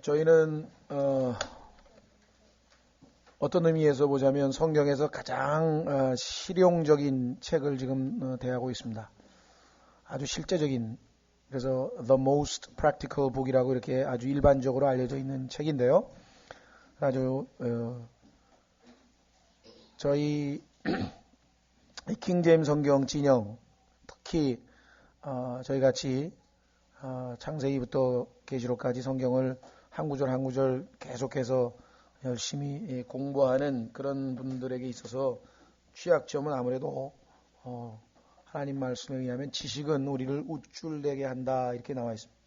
저희는 어떤 의미에서 보자면 성경에서 가장 실용적인 책을 지금 대하고 있습니다. 아주 실제적인, 그래서 The Most Practical Book이라고 이렇게 아주 일반적으로 알려져 있는 책인데요. 아주 저희 킹제임스 성경 진영, 특히 저희 같이 창세기부터 계시록까지 성경을 한 구절 한 구절 계속해서 열심히 공부하는 그런 분들에게 있어서 취약점은 아무래도 하나님 말씀에 의하면 지식은 우리를 우쭐대게 한다 이렇게 나와 있습니다.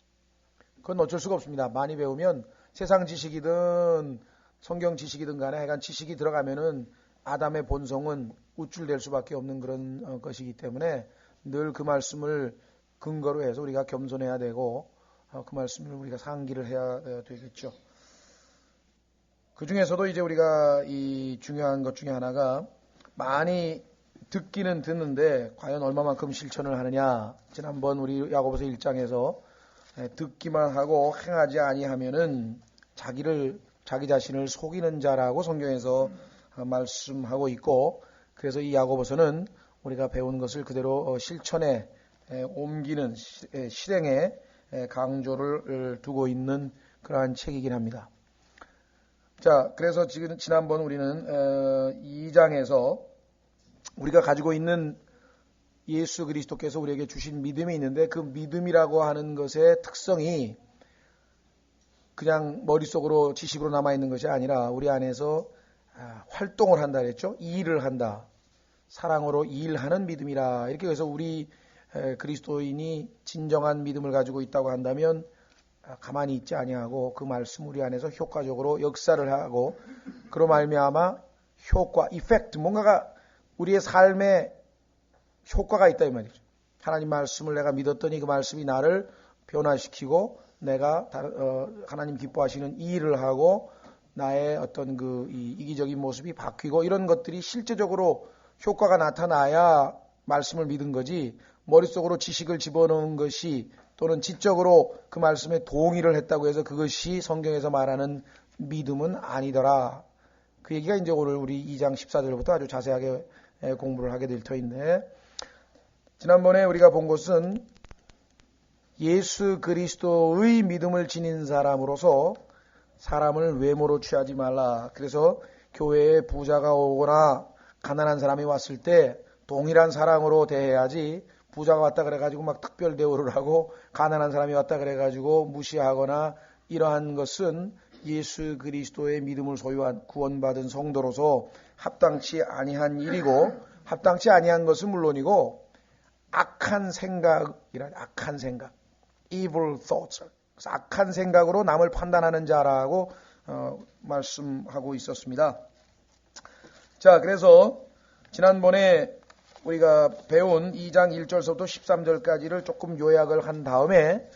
그건 어쩔 수가 없습니다. 많이 배우면 세상 지식이든 성경 지식이든 간에 하여간 지식이 들어가면은 아담의 본성은 우쭐댈 수밖에 없는 그런 것이기 때문에 늘 그 말씀을 근거로 해서 우리가 겸손해야 되고 그 말씀을 우리가 상기를 해야 되겠죠. 그 중에서도 이제 우리가 이 중요한 것 중에 하나가 많이 듣기는 듣는데 과연 얼마만큼 실천을 하느냐. 지난번 우리 야고보서 1장에서 듣기만 하고 행하지 아니하면은 자기 자신을 속이는 자라고 성경에서 말씀하고 있고, 그래서 이 야고보서는 우리가 배운 것을 그대로 실천에 옮기는 실행에 강조를 두고 있는 그러한 책이긴 합니다. 자, 그래서 지난번 우리는 2장에서 우리가 가지고 있는 예수 그리스도께서 우리에게 주신 믿음이 있는데 그 믿음이라고 하는 것의 특성이 그냥 머릿속으로 지식으로 남아있는 것이 아니라 우리 안에서 활동을 한다 그랬죠. 일을 한다. 사랑으로 일하는 믿음이라. 이렇게 해서 우리 그리스도인이 진정한 믿음을 가지고 있다고 한다면 가만히 있지 아니하고 그 말씀 우리 안에서 효과적으로 역사를 하고 그로 말미암아 효과, 이펙트, 뭔가가 우리의 삶에 효과가 있다 이 말이죠. 하나님 말씀을 내가 믿었더니 그 말씀이 나를 변화시키고 내가 하나님 기뻐하시는 이 일을 하고 나의 어떤 그 이기적인 모습이 바뀌고 이런 것들이 실제적으로 효과가 나타나야 말씀을 믿은 거지, 머릿속으로 지식을 집어넣은 것이 또는 지적으로 그 말씀에 동의를 했다고 해서 그것이 성경에서 말하는 믿음은 아니더라. 그 얘기가 이제 오늘 우리 2장 14절부터 아주 자세하게 공부를 하게 될 터인데, 지난번에 우리가 본 것은 예수 그리스도의 믿음을 지닌 사람으로서 사람을 외모로 취하지 말라. 그래서 교회에 부자가 오거나 가난한 사람이 왔을 때 동일한 사랑으로 대해야지, 부자가 왔다 그래가지고 막 특별 대우를 하고 가난한 사람이 왔다 그래가지고 무시하거나 이러한 것은 예수 그리스도의 믿음을 소유한 구원받은 성도로서 합당치 아니한 일이고, 합당치 아니한 것은 물론이고 악한 생각이란 악한 생각, evil thoughts, 악한 생각으로 남을 판단하는 자라고 말씀하고 있었습니다. 자, 그래서 지난번에 우리가 배운 2장 1절서부터 13절까지를 조금 요약을 한 다음에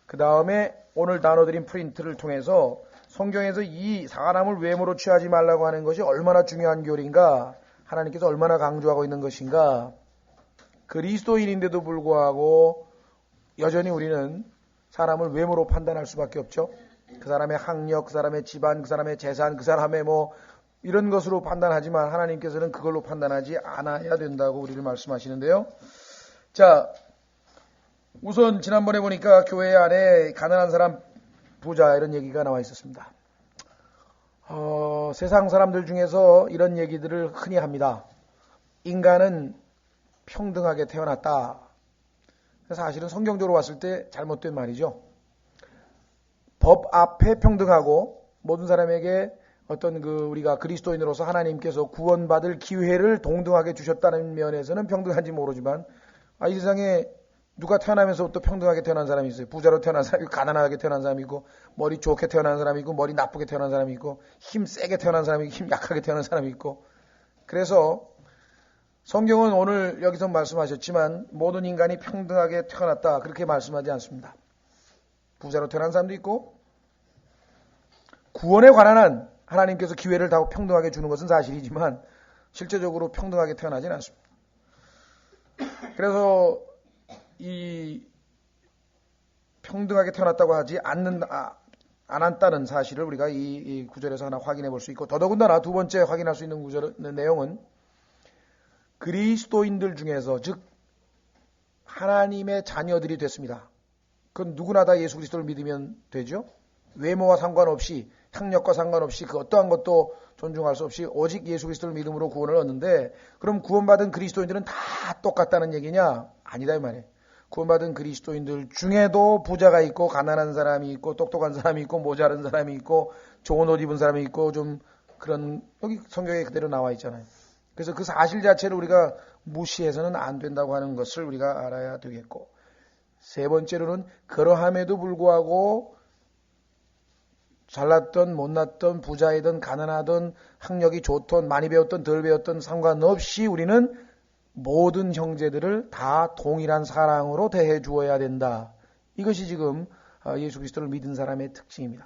그 다음에 오늘 나눠드린 프린트를 통해서 성경에서 이 사람을 외모로 취하지 말라고 하는 것이 얼마나 중요한 교리인가, 하나님께서 얼마나 강조하고 있는 것인가, 그리스도인인데도 불구하고 여전히 우리는 사람을 외모로 판단할 수밖에 없죠. 그 사람의 학력, 그 사람의 집안, 그 사람의 재산, 그 사람의 이런 것으로 판단하지만 하나님께서는 그걸로 판단하지 않아야 된다고 우리를 말씀하시는데요. 자, 우선 지난번에 보니까 교회 안에 가난한 사람, 부자 이런 얘기가 나와 있었습니다. 세상 사람들 중에서 이런 얘기들을 흔히 합니다. 인간은 평등하게 태어났다. 사실은 성경적으로 봤을 때 잘못된 말이죠. 법 앞에 평등하고 모든 사람에게 어떤 우리가 그리스도인으로서 하나님께서 구원받을 기회를 동등하게 주셨다는 면에서는 평등한지 모르지만, 이 세상에 누가 태어나면서부터 평등하게 태어난 사람이 있어요. 부자로 태어난 사람이 있고, 가난하게 태어난 사람이 있고, 머리 좋게 태어난 사람이 있고, 머리 나쁘게 태어난 사람이 있고, 힘 세게 태어난 사람이 있고, 힘 약하게 태어난 사람이 있고. 그래서 성경은 오늘 여기서 말씀하셨지만 모든 인간이 평등하게 태어났다 그렇게 말씀하지 않습니다. 부자로 태어난 사람도 있고, 구원에 관한 한 하나님께서 기회를 다 평등하게 주는 것은 사실이지만 실제적으로 평등하게 태어나지는 않습니다. 그래서 이 평등하게 태어났다고 하지 안 한다는 사실을 우리가 이 구절에서 하나 확인해 볼 수 있고, 더더군다나 두 번째 확인할 수 있는 구절 내용은 그리스도인들 중에서, 즉 하나님의 자녀들이 됐습니다. 그건 누구나 다 예수 그리스도를 믿으면 되죠. 외모와 상관없이, 학력과 상관없이, 그 어떠한 것도 존중할 수 없이 오직 예수 그리스도를 믿음으로 구원을 얻는데, 그럼 구원받은 그리스도인들은 다 똑같다는 얘기냐? 아니다 이 말이에요. 구원받은 그리스도인들 중에도 부자가 있고 가난한 사람이 있고 똑똑한 사람이 있고 모자란 사람이 있고 좋은 옷 입은 사람이 있고 좀 그런, 여기 성경에 그대로 나와 있잖아요. 그래서 그 사실 자체를 우리가 무시해서는 안 된다고 하는 것을 우리가 알아야 되겠고, 세 번째로는 그러함에도 불구하고 잘났던 못났던 부자이든 가난하든 학력이 좋든 많이 배웠든 덜 배웠든 상관없이 우리는 모든 형제들을 다 동일한 사랑으로 대해 주어야 된다. 이것이 지금 예수 그리스도를 믿은 사람의 특징입니다.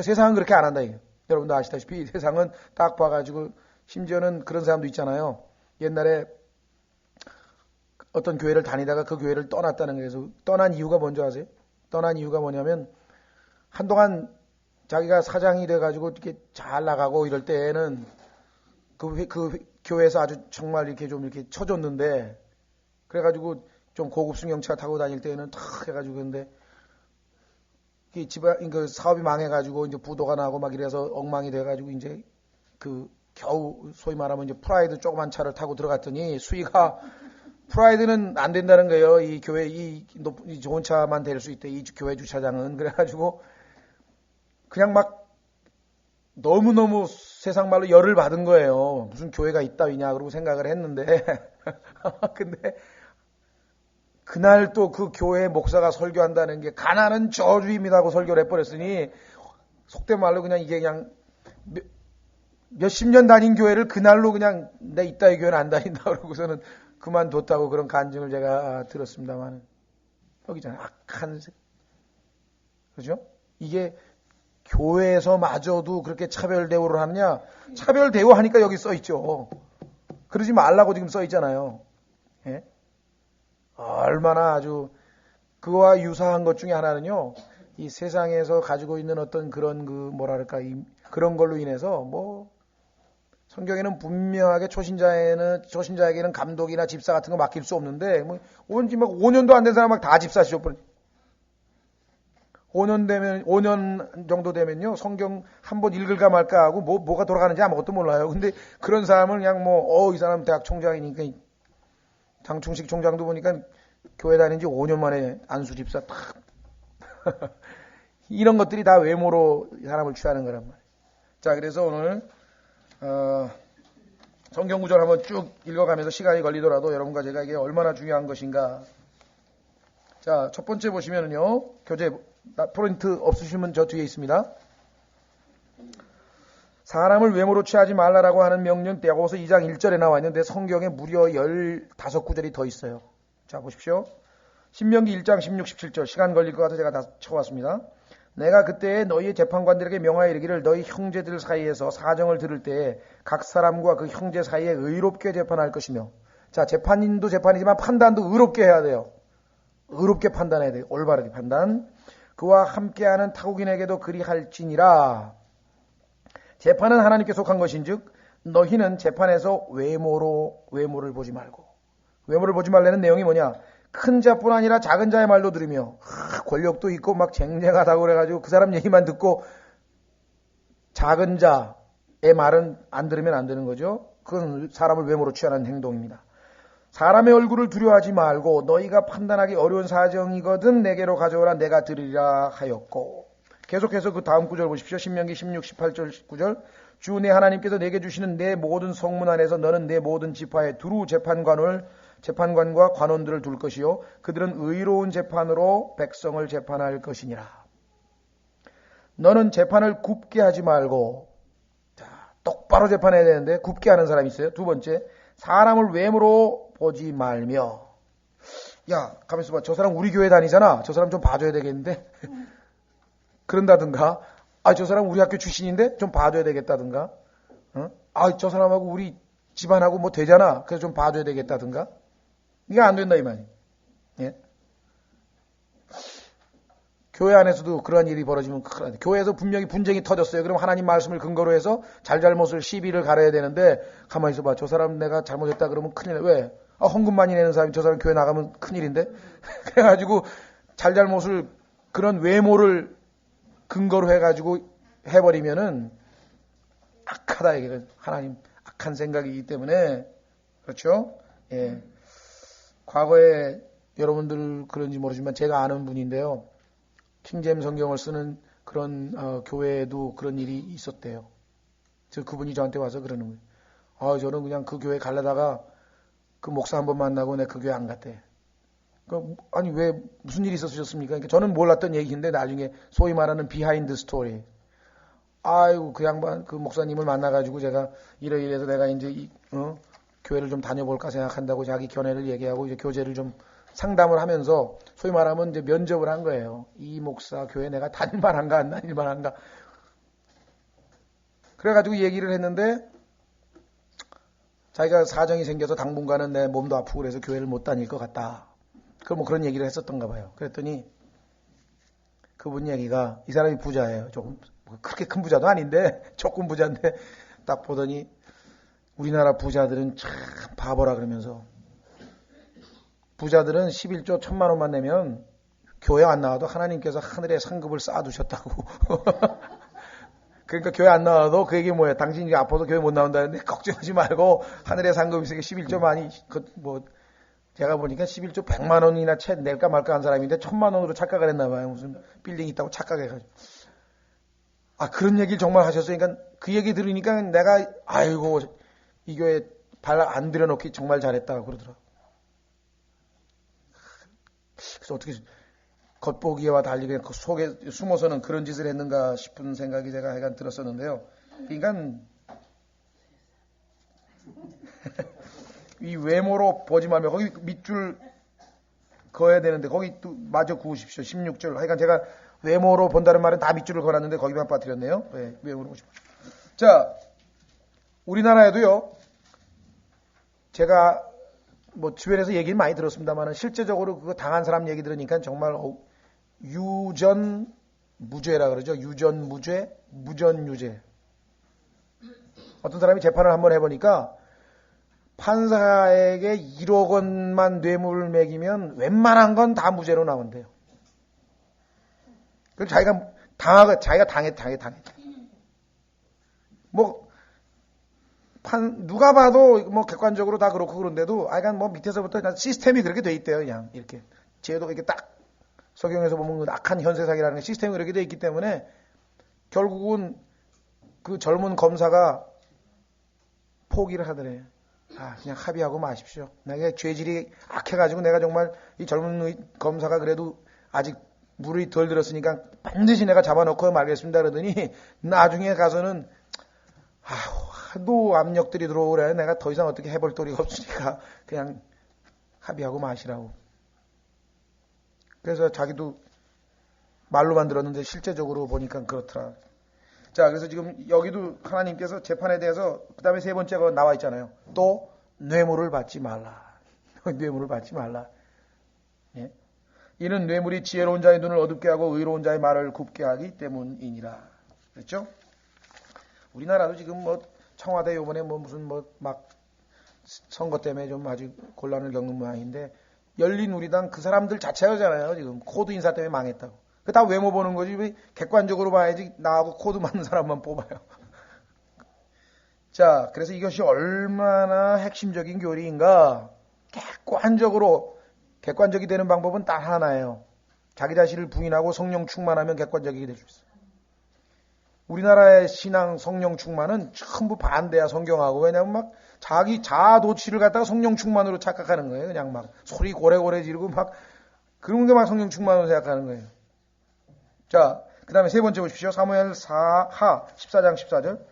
세상은 그렇게 안 한다 이게. 여러분도 아시다시피 세상은 딱 봐가지고, 심지어는 그런 사람도 있잖아요. 옛날에 어떤 교회를 다니다가 그 교회를 떠났다는 거예요. 떠난 이유가 뭔지 아세요? 떠난 이유가 뭐냐면 한동안 자기가 사장이 돼가지고 이렇게 잘 나가고 이럴 때에는 그 교회에서 아주 정말 이렇게 좀 이렇게 쳐줬는데, 그래가지고 좀 고급 승용차 타고 다닐 때에는 탁 해가지고, 근데 집안 그 사업이 망해가지고 이제 부도가 나고 막 이래서 엉망이 돼가지고 이제 그 겨우 소위 말하면 이제 프라이드 조그만 차를 타고 들어갔더니 수위가, 프라이드는 안 된다는 거예요. 이 교회 이 좋은 차만 될 수 있대. 이 교회 주차장은. 그래가지고 그냥 막 너무너무 세상 말로 열을 받은 거예요. 무슨 교회가 있다위냐 그러고 생각을 했는데 근데 그날 또 그 교회 목사가 설교한다는 게 가난은 저주입니다 하고 설교를 해버렸으니, 속된 말로 그냥 이게 그냥 몇십 년 다닌 교회를 그날로 그냥 내 이따위 교회는 안 다닌다 그러고서는 그만뒀다고 그런 간증을 제가 들었습니다만, 여기잖아요. 악한, 그죠? 이게 교회에서마저도 그렇게 차별 대우를 하느냐? 차별 대우하니까 여기 써 있죠. 그러지 말라고 지금 써 있잖아요. 예? 얼마나 아주 그와 유사한 것 중에 하나는요, 이 세상에서 가지고 있는 어떤 그런 그런 걸로 인해서 성경에는 분명하게 초신자에게는 감독이나 집사 같은 거 맡길 수 없는데, 온지 5년도 안 된 사람 막 다 집사 시켜버려. 5년 정도 되면요, 성경 한번 읽을까 말까 하고 뭐가 돌아가는지 아무것도 몰라요. 근데 그런 사람을 그냥 이 사람 대학 총장이니까, 장충식 총장도 보니까 교회 다닌 지 5년 만에 안수 집사 탁. 이런 것들이 다 외모로 사람을 취하는 거란 말이에요. 자, 그래서 오늘 성경 구절 한번 쭉 읽어가면서 시간이 걸리더라도 여러분과 제가 이게 얼마나 중요한 것인가. 자, 첫 번째 보시면은요, 교재 프린트 없으시면 저 뒤에 있습니다. 사람을 외모로 취하지 말라라고 하는 명령, 야고보서 2장 1절에 나와 있는데 성경에 무려 15구절이 더 있어요. 자, 보십시오. 신명기 1장 16, 17절. 시간 걸릴 것 같아서 제가 다 쳐왔습니다. 내가 그때 너희의 재판관들에게 명하여 이르기를 너희 형제들 사이에서 사정을 들을 때에 각 사람과 그 형제 사이에 의롭게 재판할 것이며. 자, 재판인도 재판이지만 판단도 의롭게 해야 돼요. 의롭게 판단해야 돼요. 올바르게 판단. 그와 함께하는 타국인에게도 그리할지니라. 재판은 하나님께 속한 것인즉 너희는 재판에서 외모를 보지 말고. 외모를 보지 말라는 내용이 뭐냐? 큰 자뿐 아니라 작은 자의 말도 들으며 권력도 있고 막 쟁쟁하다고 그래가지고 그 사람 얘기만 듣고 작은 자의 말은 안 들으면 안 되는 거죠. 그건 사람을 외모로 취하는 행동입니다. 사람의 얼굴을 두려워하지 말고 너희가 판단하기 어려운 사정이거든 내게로 가져오라 내가 들으리라 하였고. 계속해서 그 다음 구절 보십시오. 신명기 16, 18절 9절. 주 내 하나님께서 내게 주시는 내 모든 성문 안에서 너는 내 모든 지파에 두루 재판관과 관원들을 둘 것이요 그들은 의로운 재판으로 백성을 재판할 것이니라. 너는 재판을 굽게 하지 말고, 자, 똑바로 재판해야 되는데 굽게 하는 사람이 있어요. 두 번째, 사람을 외모로 보지 말며. 야, 가만있어 봐. 저 사람 우리 교회 다니잖아. 저 사람 좀 봐줘야 되겠는데. 그런다든가, 저 사람 우리 학교 출신인데 좀 봐줘야 되겠다든가, 저 사람하고 우리 집안하고 되잖아. 그래서 좀 봐줘야 되겠다든가. 이게 안 된다 이 말이에요. 예? 교회 안에서도 그러한 일이 벌어지면 교회에서 분명히 분쟁이 터졌어요. 그럼 하나님 말씀을 근거로 해서 잘잘못을 시비를 가려야 되는데 가만히 있어봐. 저 사람 내가 잘못했다 그러면 큰일 나. 왜? 헌금 많이 내는 사람이 저 사람 교회 나가면 큰일인데? 그래가지고 잘잘못을 그런 외모를 근거로 해가지고 해버리면은 악하다 이게 하나님 악한 생각이기 때문에 그렇죠? 예. 과거에 여러분들 그런지 모르지만 제가 아는 분인데요. 킹제임 성경을 쓰는 그런 교회에도 그런 일이 있었대요. 그분이 저한테 와서 그러는 거예요. 저는 그냥 그 교회 가려다가 그 목사 한번 만나고 내가 그 교회 안 갔대. 아니 왜 무슨 일이 있었습니까? 그러니까 저는 몰랐던 얘기인데 나중에 소위 말하는 비하인드 스토리. 아이고 그 양반 그 목사님을 만나가지고 제가 이래서 내가 이제 교회를 좀 다녀볼까 생각한다고 자기 견해를 얘기하고 이제 교제를 좀 상담을 하면서 소위 말하면 이제 면접을 한 거예요. 이 목사 교회 내가 다닐만한가 안 다닐만한가. 그래가지고 얘기를 했는데 자기가 사정이 생겨서 당분간은 내 몸도 아프고 그래서 교회를 못 다닐 것 같다. 뭐 그런 얘기를 했었던가 봐요. 그랬더니 그분 얘기가 이 사람이 부자예요. 조금 그렇게 큰 부자도 아닌데 조금 부자인데 딱 보더니 우리나라 부자들은 참 바보라 그러면서 부자들은 11조 1,000만 원만 내면 교회 안 나와도 하나님께서 하늘에 상급을 쌓아두셨다고. 그러니까 교회 안 나와도 그 얘기 뭐예요? 당신이 아파서 교회 못 나온다는데 걱정하지 말고 하늘에 상급이 있으니까 11조 많이 제가 보니까 11조 100만 원이나 채 낼까 말까 한 사람인데 1,000만 원으로 착각을 했나 봐요. 무슨 빌딩 있다고 착각해가지고. 그런 얘기를 정말 하셨어요. 그러니까 그 얘기 들으니까 내가 아이고 이 교회 발 안 들여놓기 정말 잘했다 그러더라고요. 그래서 어떻게 겉보기와 달리 그냥 그 속에 숨어서는 그런 짓을 했는가 싶은 생각이 제가 약간 들었었는데요. 그러니까 이 외모로 보지 말며 거기 밑줄 그어야 되는데 거기 또 마저 그으십시오. 16절. 하여간 제가 외모로 본다는 말은 다 밑줄을 그어놨는데 거기만 빠뜨렸네요. 네, 외모로 보십시오. 자, 우리나라에도요. 제가 주변에서 얘기를 많이 들었습니다만 실제적으로 그거 당한 사람 얘기 들으니까 정말 유전무죄라 그러죠. 유전무죄, 무전유죄. 어떤 사람이 재판을 한번 해보니까 판사에게 1억 원만 뇌물을 매기면 웬만한 건 다 무죄로 나온대요. 그래서 자기가 당했. 누가 봐도 객관적으로 다 그렇고 그런데도 밑에서부터 그냥 시스템이 그렇게 돼 있대요. 그냥 이렇게 제도가 이렇게 딱 성경에서 보면 악한 현세사기라는 시스템이 그렇게 돼 있기 때문에 결국은 그 젊은 검사가 포기를 하더래요. 그냥 합의하고 마십시오. 내가 죄질이 악해가지고 내가 정말 이 젊은 검사가 그래도 아직 물이 덜 들었으니까 반드시 내가 잡아놓고 말겠습니다. 그러더니 나중에 가서는 하도 압력들이 들어오래. 내가 더 이상 어떻게 해볼 도리가 없으니까 그냥 합의하고 마시라고. 그래서 자기도 말로만 들었는데 실제적으로 보니까 그렇더라. 자, 그래서 지금 여기도 하나님께서 재판에 대해서 그 다음에 세 번째가 나와 있잖아요. 또 뇌물을 받지 말라. 뇌물을 받지 말라. 예? 이는 뇌물이 지혜로운 자의 눈을 어둡게 하고 의로운 자의 말을 굽게 하기 때문이니라. 그렇죠? 우리나라도 지금 청와대 요번에 무슨 막 선거 때문에 좀 아주 곤란을 겪는 모양인데 열린우리당 그 사람들 자체잖아요. 지금 코드 인사 때문에 망했다고. 그 다 외모 보는 거지. 왜 객관적으로 봐야지 나하고 코드 맞는 사람만 뽑아요. 자, 그래서 이것이 얼마나 핵심적인 교리인가. 객관적이 되는 방법은 딱 하나예요. 자기 자신을 부인하고 성령 충만하면 객관적이게 될 수 있어요. 우리나라의 신앙 성령 충만은 전부 반대야 성경하고. 왜냐면 자기 자아 도취를 갖다가 성령 충만으로 착각하는 거예요. 그냥 소리 고래고래 지르고 그런 게 성령 충만으로 생각하는 거예요. 자, 그 다음에 세 번째 보십시오. 사무엘 4하 14장 14절.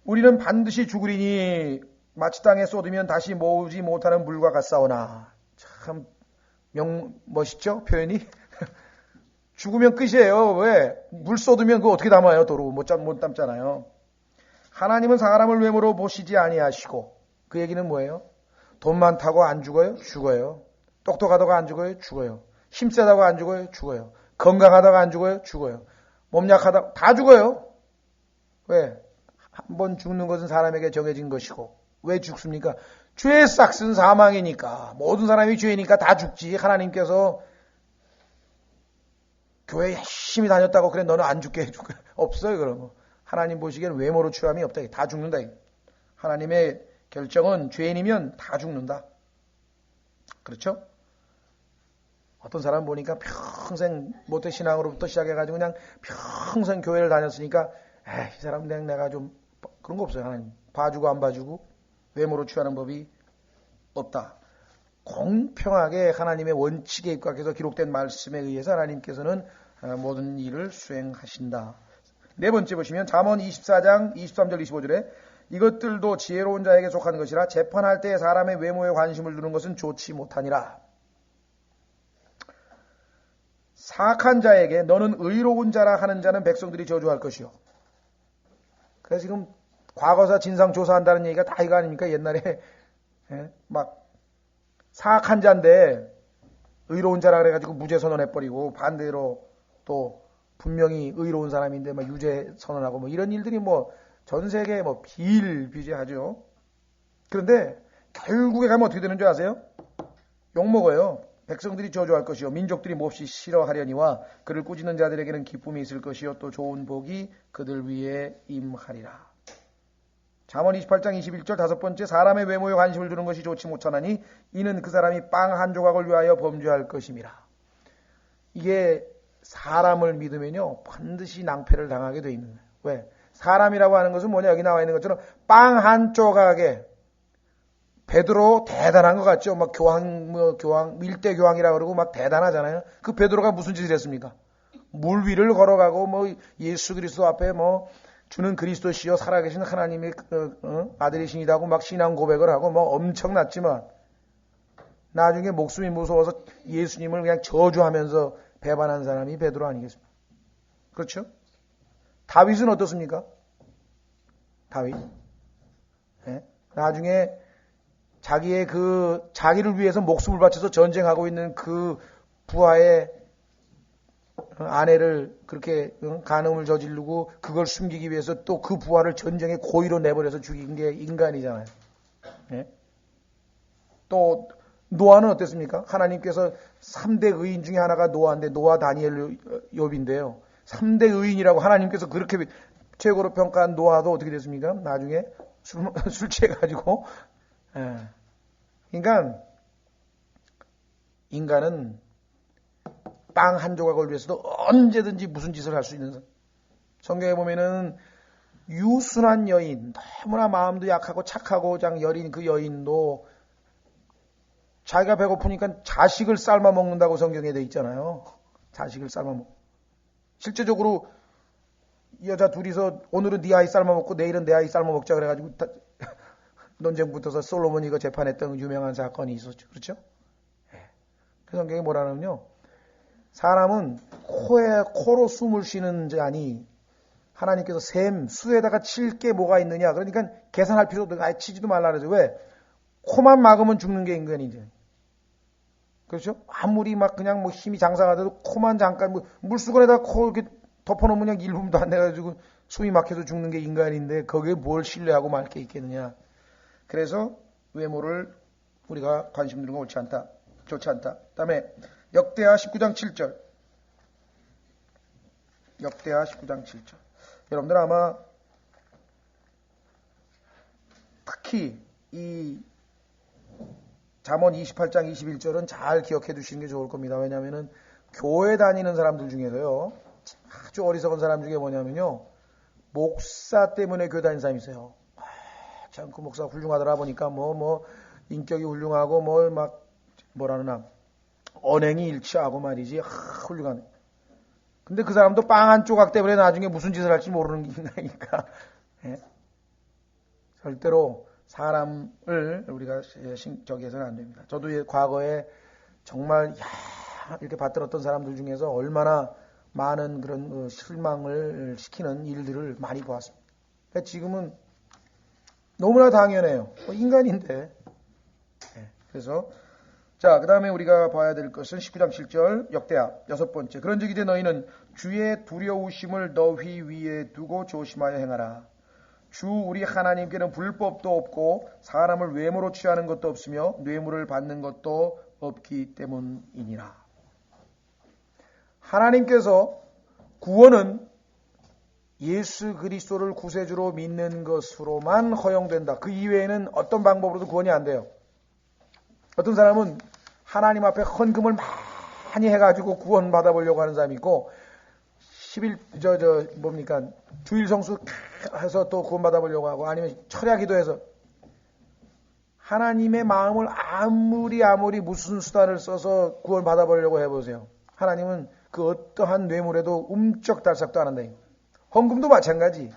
우리는 반드시 죽으리니 마치 땅에 쏟으면 다시 모으지 못하는 물과 같사오나. 참 멋있죠? 표현이? 죽으면 끝이에요. 왜? 물 쏟으면 그거 어떻게 담아요? 도로 못 담잖아요. 하나님은 사람을 외모로 보시지 아니하시고. 그 얘기는 뭐예요? 돈 많다고 안 죽어요? 죽어요. 똑똑하다고 안 죽어요? 죽어요. 힘세다고 안 죽어요? 죽어요. 건강하다가 안 죽어요? 죽어요. 몸 약하다가 다 죽어요. 왜? 한 번 죽는 것은 사람에게 정해진 것이고 왜 죽습니까? 죄의 싹은 사망이니까 모든 사람이 죄니까 다 죽지. 하나님께서 교회 열심히 다녔다고 그래 너는 안 죽게 해줄 거야. 없어요 그런 거. 하나님 보시기에는 외모로 취함이 없다. 다 죽는다. 하나님의 결정은 죄인이면 다 죽는다. 그렇죠? 어떤 사람 보니까 평생 모태신앙으로부터 시작해가지고 그냥 평생 교회를 다녔으니까 이 사람 그냥 내가 좀 그런 거 없어요. 하나님 봐주고 안 봐주고 외모로 취하는 법이 없다. 공평하게 하나님의 원칙에 입각해서 기록된 말씀에 의해서 하나님께서는 모든 일을 수행하신다. 네 번째 보시면 잠언 24장 23절 25절에 이것들도 지혜로운 자에게 속하는 것이라 재판할 때 사람의 외모에 관심을 두는 것은 좋지 못하니라. 사악한 자에게 너는 의로운 자라 하는 자는 백성들이 저주할 것이요. 그래서 지금 과거사 진상 조사한다는 얘기가 다 이거 아닙니까? 옛날에 막 사악한 자인데 의로운 자라 그래가지고 무죄 선언해버리고 반대로 또 분명히 의로운 사람인데 막 유죄 선언하고 뭐 이런 일들이 뭐 전 세계에 뭐 비일비재하죠. 그런데 결국에 가면 어떻게 되는 줄 아세요? 욕먹어요. 백성들이 저주할 것이요 민족들이 몹시 싫어하려니와 그를 꾸짖는 자들에게는 기쁨이 있을 것이요 또 좋은 복이 그들 위에 임하리라. 잠언 28장 21절 다섯 번째 사람의 외모에 관심을 두는 것이 좋지 못하나니 이는 그 사람이 빵 한 조각을 위하여 범죄할 것임이라. 이게 사람을 믿으면요 반드시 낭패를 당하게 돼 있는 거예요. 왜? 사람이라고 하는 것은 뭐냐 여기 나와 있는 것처럼 빵 한 조각에 베드로 대단한 것 같죠? 막 교황, 일대 교황이라 그러고 막 대단하잖아요. 그 베드로가 무슨 짓을 했습니까? 물 위를 걸어가고 뭐 예수 그리스도 앞에 뭐 주는 그리스도시요 살아계신 하나님의 아들이시니다고 막 신앙 고백을 하고 뭐 엄청났지만 나중에 목숨이 무서워서 예수님을 그냥 저주하면서 배반한 사람이 베드로 아니겠습니까? 그렇죠? 다윗은 어떻습니까? 다윗. 네? 나중에 자기를 위해서 목숨을 바쳐서 전쟁하고 있는 그 부하의 아내를 그렇게 간음을 저지르고 그걸 숨기기 위해서 또 그 부하를 전쟁의 고의로 내버려서 죽인 게 인간이잖아요. 네? 또 노아는 어땠습니까? 하나님께서 3대 의인 중에 하나가 노아인데 노아 다니엘 욥인데요. 3대 의인이라고 하나님께서 그렇게 최고로 평가한 노아도 어떻게 됐습니까? 나중에 술 취해가지고 그러니까 인간은 빵 한 조각을 위해서도 언제든지 무슨 짓을 할 수 있는 성경에 보면은 유순한 여인 너무나 마음도 약하고 착하고 장 여린 그 여인도 자기가 배고프니까 자식을 삶아 먹는다고 성경에 돼 있잖아요. 자식을 삶아 먹. 실제적으로 여자 둘이서 오늘은 네 아이 삶아 먹고 내일은 내 아이 삶아 먹자 그래가지고 논쟁 붙어서 솔로몬이 이거 재판했던 유명한 사건이 있었죠. 그렇죠? 그 성경에 뭐라냐면요. 사람은 코로 숨을 쉬는 자니 하나님께서 수에다가 칠 게 뭐가 있느냐. 그러니까 계산할 필요도 아예 치지도 말라 그러죠. 왜? 코만 막으면 죽는 게 인간이죠. 그렇죠? 아무리 막 그냥 뭐 힘이 장사가도 코만 잠깐 물수건에다 코 이렇게 덮어놓으면 그냥 1분도 안 돼가지고 숨이 막혀서 죽는 게 인간인데 거기에 뭘 신뢰하고 말 게 있겠느냐. 그래서 외모를 우리가 관심 두는 건 옳지 않다. 좋지 않다. 다음에 역대하 19장 7절. 역대하 19장 7절. 여러분들 아마 특히 이 잠언 28장 21절은 잘 기억해 두시는 게 좋을 겁니다. 왜냐하면은 교회 다니는 사람들 중에서요. 아주 어리석은 사람 중에 뭐냐면요. 목사 때문에 교회 다니는 사람이 있어요. 참 그 목사 훌륭하더라 보니까 인격이 훌륭하고 뭐라나 언행이 일치하고 말이지. 훌륭하네. 근데 그 사람도 빵 한 조각 때문에 나중에 무슨 짓을 할지 모르는 게 있나니까. 예? 절대로 사람을 우리가 저기해서는 안 됩니다. 저도 과거에 정말 이렇게 받들었던 사람들 중에서 얼마나 많은 그런 실망을 시키는 일들을 많이 보았습니다. 그러니까 지금은 너무나 당연해요. 인간인데. 그래서 자, 그 다음에 우리가 봐야 될 것은 19장 7절 역대하 6번째. 그런즉 이제 너희는 주의 두려우심을 너희 위에 두고 조심하여 행하라. 주 우리 하나님께는 불법도 없고 사람을 외모로 취하는 것도 없으며 뇌물을 받는 것도 없기 때문이니라. 하나님께서 구원은 예수 그리스도를 구세주로 믿는 것으로만 허용된다. 그 이외에는 어떤 방법으로도 구원이 안 돼요. 어떤 사람은 하나님 앞에 헌금을 많이 해가지고 구원 받아보려고 하는 사람이 있고, 주일 성수 해서 또 구원 받아보려고 하고, 아니면 철야 기도해서 하나님의 마음을 아무리 무슨 수단을 써서 구원 받아보려고 해보세요. 하나님은 그 어떠한 뇌물에도 움쩍달싹도 안 한다. 헌금도 마찬가지.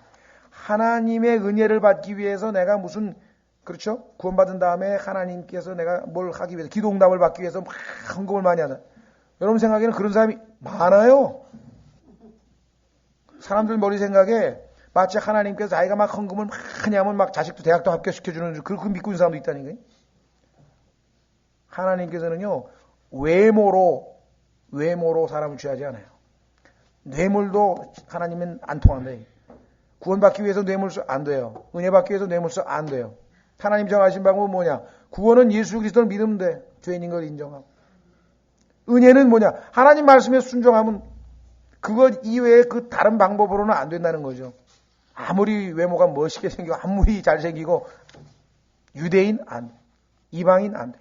하나님의 은혜를 받기 위해서 내가 무슨, 그렇죠? 구원받은 다음에 하나님께서 내가 뭘 하기 위해서, 기도응답을 받기 위해서 막 헌금을 많이 하다. 여러분 생각에는 그런 사람이 많아요. 사람들 머리 생각에 마치 하나님께서 자기가 막 헌금을 많이 하면 막 자식도 대학도 합격시켜주는, 그렇게 믿고 있는 사람도 있다는 거예요. 하나님께서는요, 외모로 사람을 취하지 않아요. 뇌물도 하나님은 안 통한다. 구원받기 위해서 뇌물수 안 돼요. 은혜 받기 위해서 뇌물수 안 돼요. 하나님 정하신 방법은 뭐냐? 구원은 예수 그리스도를 믿으면 돼. 죄인인 걸 인정하고. 은혜는 뭐냐? 하나님 말씀에 순종하면 그것 이외에 그 다른 방법으로는 안 된다는 거죠. 아무리 외모가 멋있게 생기고 아무리 잘생기고 유대인 안 돼. 이방인 안 돼.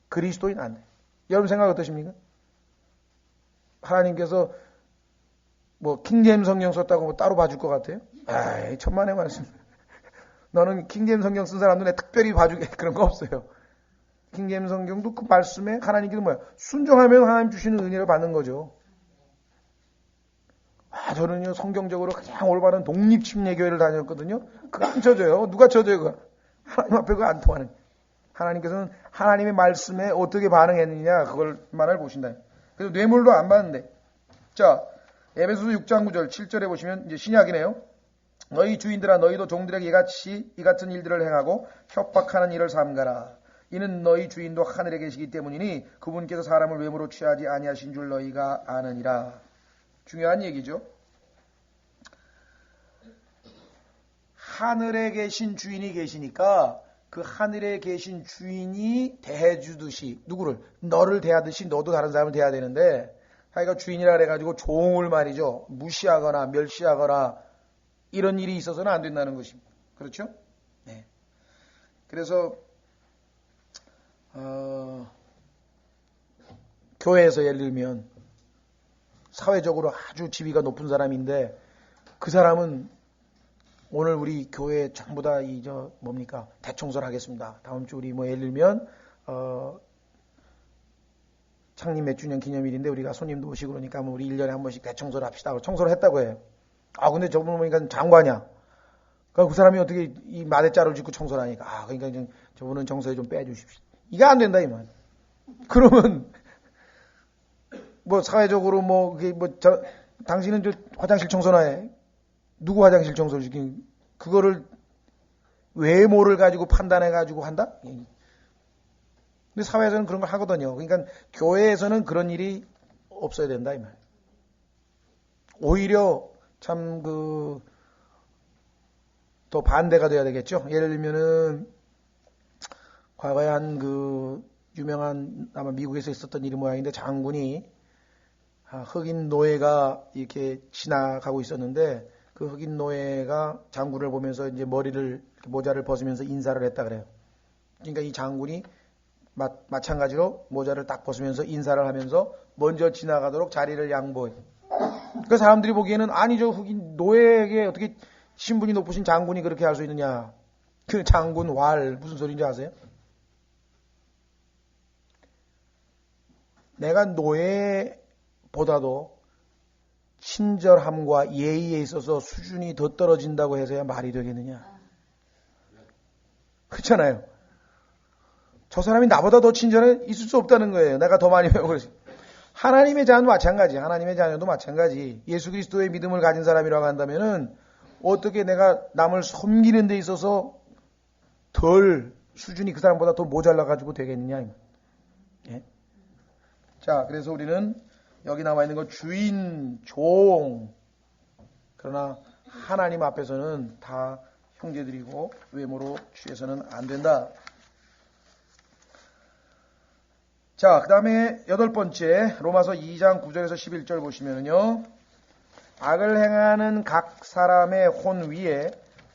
그리스도인 안 돼. 여러분 생각 어떠십니까? 하나님께서 뭐 킹제임스 성경 썼다고 뭐 따로 봐줄 것 같아요? 아이, 천만의 말씀. 너는 킹제임스 성경 쓴 사람들 내 특별히 봐주게 그런 거 없어요. 킹제임스 성경도 그 말씀에 하나님께서 뭐야? 순종하면 하나님 주시는 은혜를 받는 거죠. 저는요 성경적으로 그냥 올바른 독립침례교회를 다녔거든요. 그거 안 쳐져요. 누가 쳐져요? 그거? 하나님 앞에 그거 안 통하는. 하나님께서는 하나님의 말씀에 어떻게 반응했느냐 그걸만을 보신다. 그래서 뇌물도 안 받는데. 자, 에베소서 6장 9절 7절에 보시면 이제 신약이네요. 너희 주인들아 너희도 종들에게 이 같은 일들을 행하고 협박하는 일을 삼가라. 이는 너희 주인도 하늘에 계시기 때문이니 그분께서 사람을 외모로 취하지 아니하신 줄 너희가 아느니라. 중요한 얘기죠. 하늘에 계신 주인이 계시니까 그 하늘에 계신 주인이 대해주듯이 누구를? 너를 대하듯이 너도 다른 사람을 대해야 되는데 자기가 주인이라 그래가지고 종을 말이죠. 무시하거나 멸시하거나 이런 일이 있어서는 안 된다는 것입니다. 그렇죠? 네. 그래서 교회에서 예를 들면 사회적으로 아주 지위가 높은 사람인데 그 사람은 오늘 우리 교회 전부 다 대청소를 하겠습니다. 다음 주 우리 뭐 예를 들면 창립 몇 주년 기념일인데 우리가 손님도 오시고 그러니까 뭐 우리 1년에 한 번씩 대청소를 합시다. 청소를 했다고 해요. 근데 저분 보니까 장관이야. 그러니까 그 사람이 어떻게 이 마대자루를 짚고 청소를 하니까 그러니까 저분은 청소에 좀 빼주십시오. 이게 안 된다 이 말. 그러면 뭐 사회적으로 당신은 저 화장실 청소나 해. 누구 화장실 청소를 시킨 그거를 외모를 가지고 판단해 가지고 한다? 근데 사회에서는 그런 걸 하거든요. 그러니까 교회에서는 그런 일이 없어야 된다 이 말. 오히려 참 더 반대가 돼야 되겠죠. 예를 들면은 과거에 한 유명한 아마 미국에서 있었던 일이 모양인데 장군이 흑인 노예가 이렇게 지나가고 있었는데 그 흑인 노예가 장군을 보면서 이제 모자를 벗으면서 인사를 했다 그래요. 그러니까 이 장군이 마찬가지로 모자를 딱 벗으면서 인사를 하면서 먼저 지나가도록 자리를 양보해. 그 사람들이 보기에는 아니 저 흑인 노예에게 어떻게 신분이 높으신 장군이 그렇게 할 수 있느냐. 그 장군 왈 무슨 소리인지 아세요? 내가 노예보다도 친절함과 예의에 있어서 수준이 더 떨어진다고 해서야 말이 되겠느냐. 그렇잖아요. 저 사람이 나보다 더 친절해 있을 수 없다는 거예요. 내가 더 많이 배우고 그래서. 하나님의 자녀도 마찬가지. 하나님의 자녀도 마찬가지. 예수 그리스도의 믿음을 가진 사람이라고 한다면은 어떻게 내가 남을 섬기는 데 있어서 덜 수준이 그 사람보다 더 모자라 가지고 되겠느냐. 예? 자, 그래서 우리는 여기 나와 있는 거 주인, 종, 그러나 하나님 앞에서는 다 형제들이고 외모로 취해서는 안 된다. 자, 그 다음에 8번째 로마서 2장 9절에서 11절 보시면요. 악을 행하는 각 사람의 혼 위에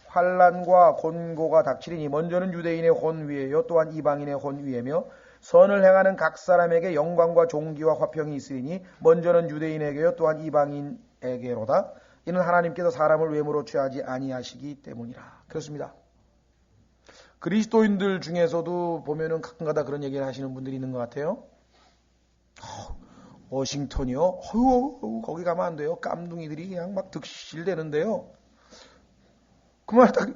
환난과 곤고가 닥치리니 먼저는 유대인의 혼 위에요 또한 이방인의 혼 위에며 선을 행하는 각 사람에게 영광과 존귀와 화평이 있으리니 먼저는 유대인에게요 또한 이방인에게로다. 이는 하나님께서 사람을 외모로 취하지 아니하시기 때문이라. 그렇습니다. 그리스도인들 중에서도 보면은 가끔가다 그런 얘기를 하시는 분들이 있는 것 같아요. 워싱턴이요? 거기 가면 안 돼요. 깜둥이들이 그냥 막 득실대는데요. 그 말 딱,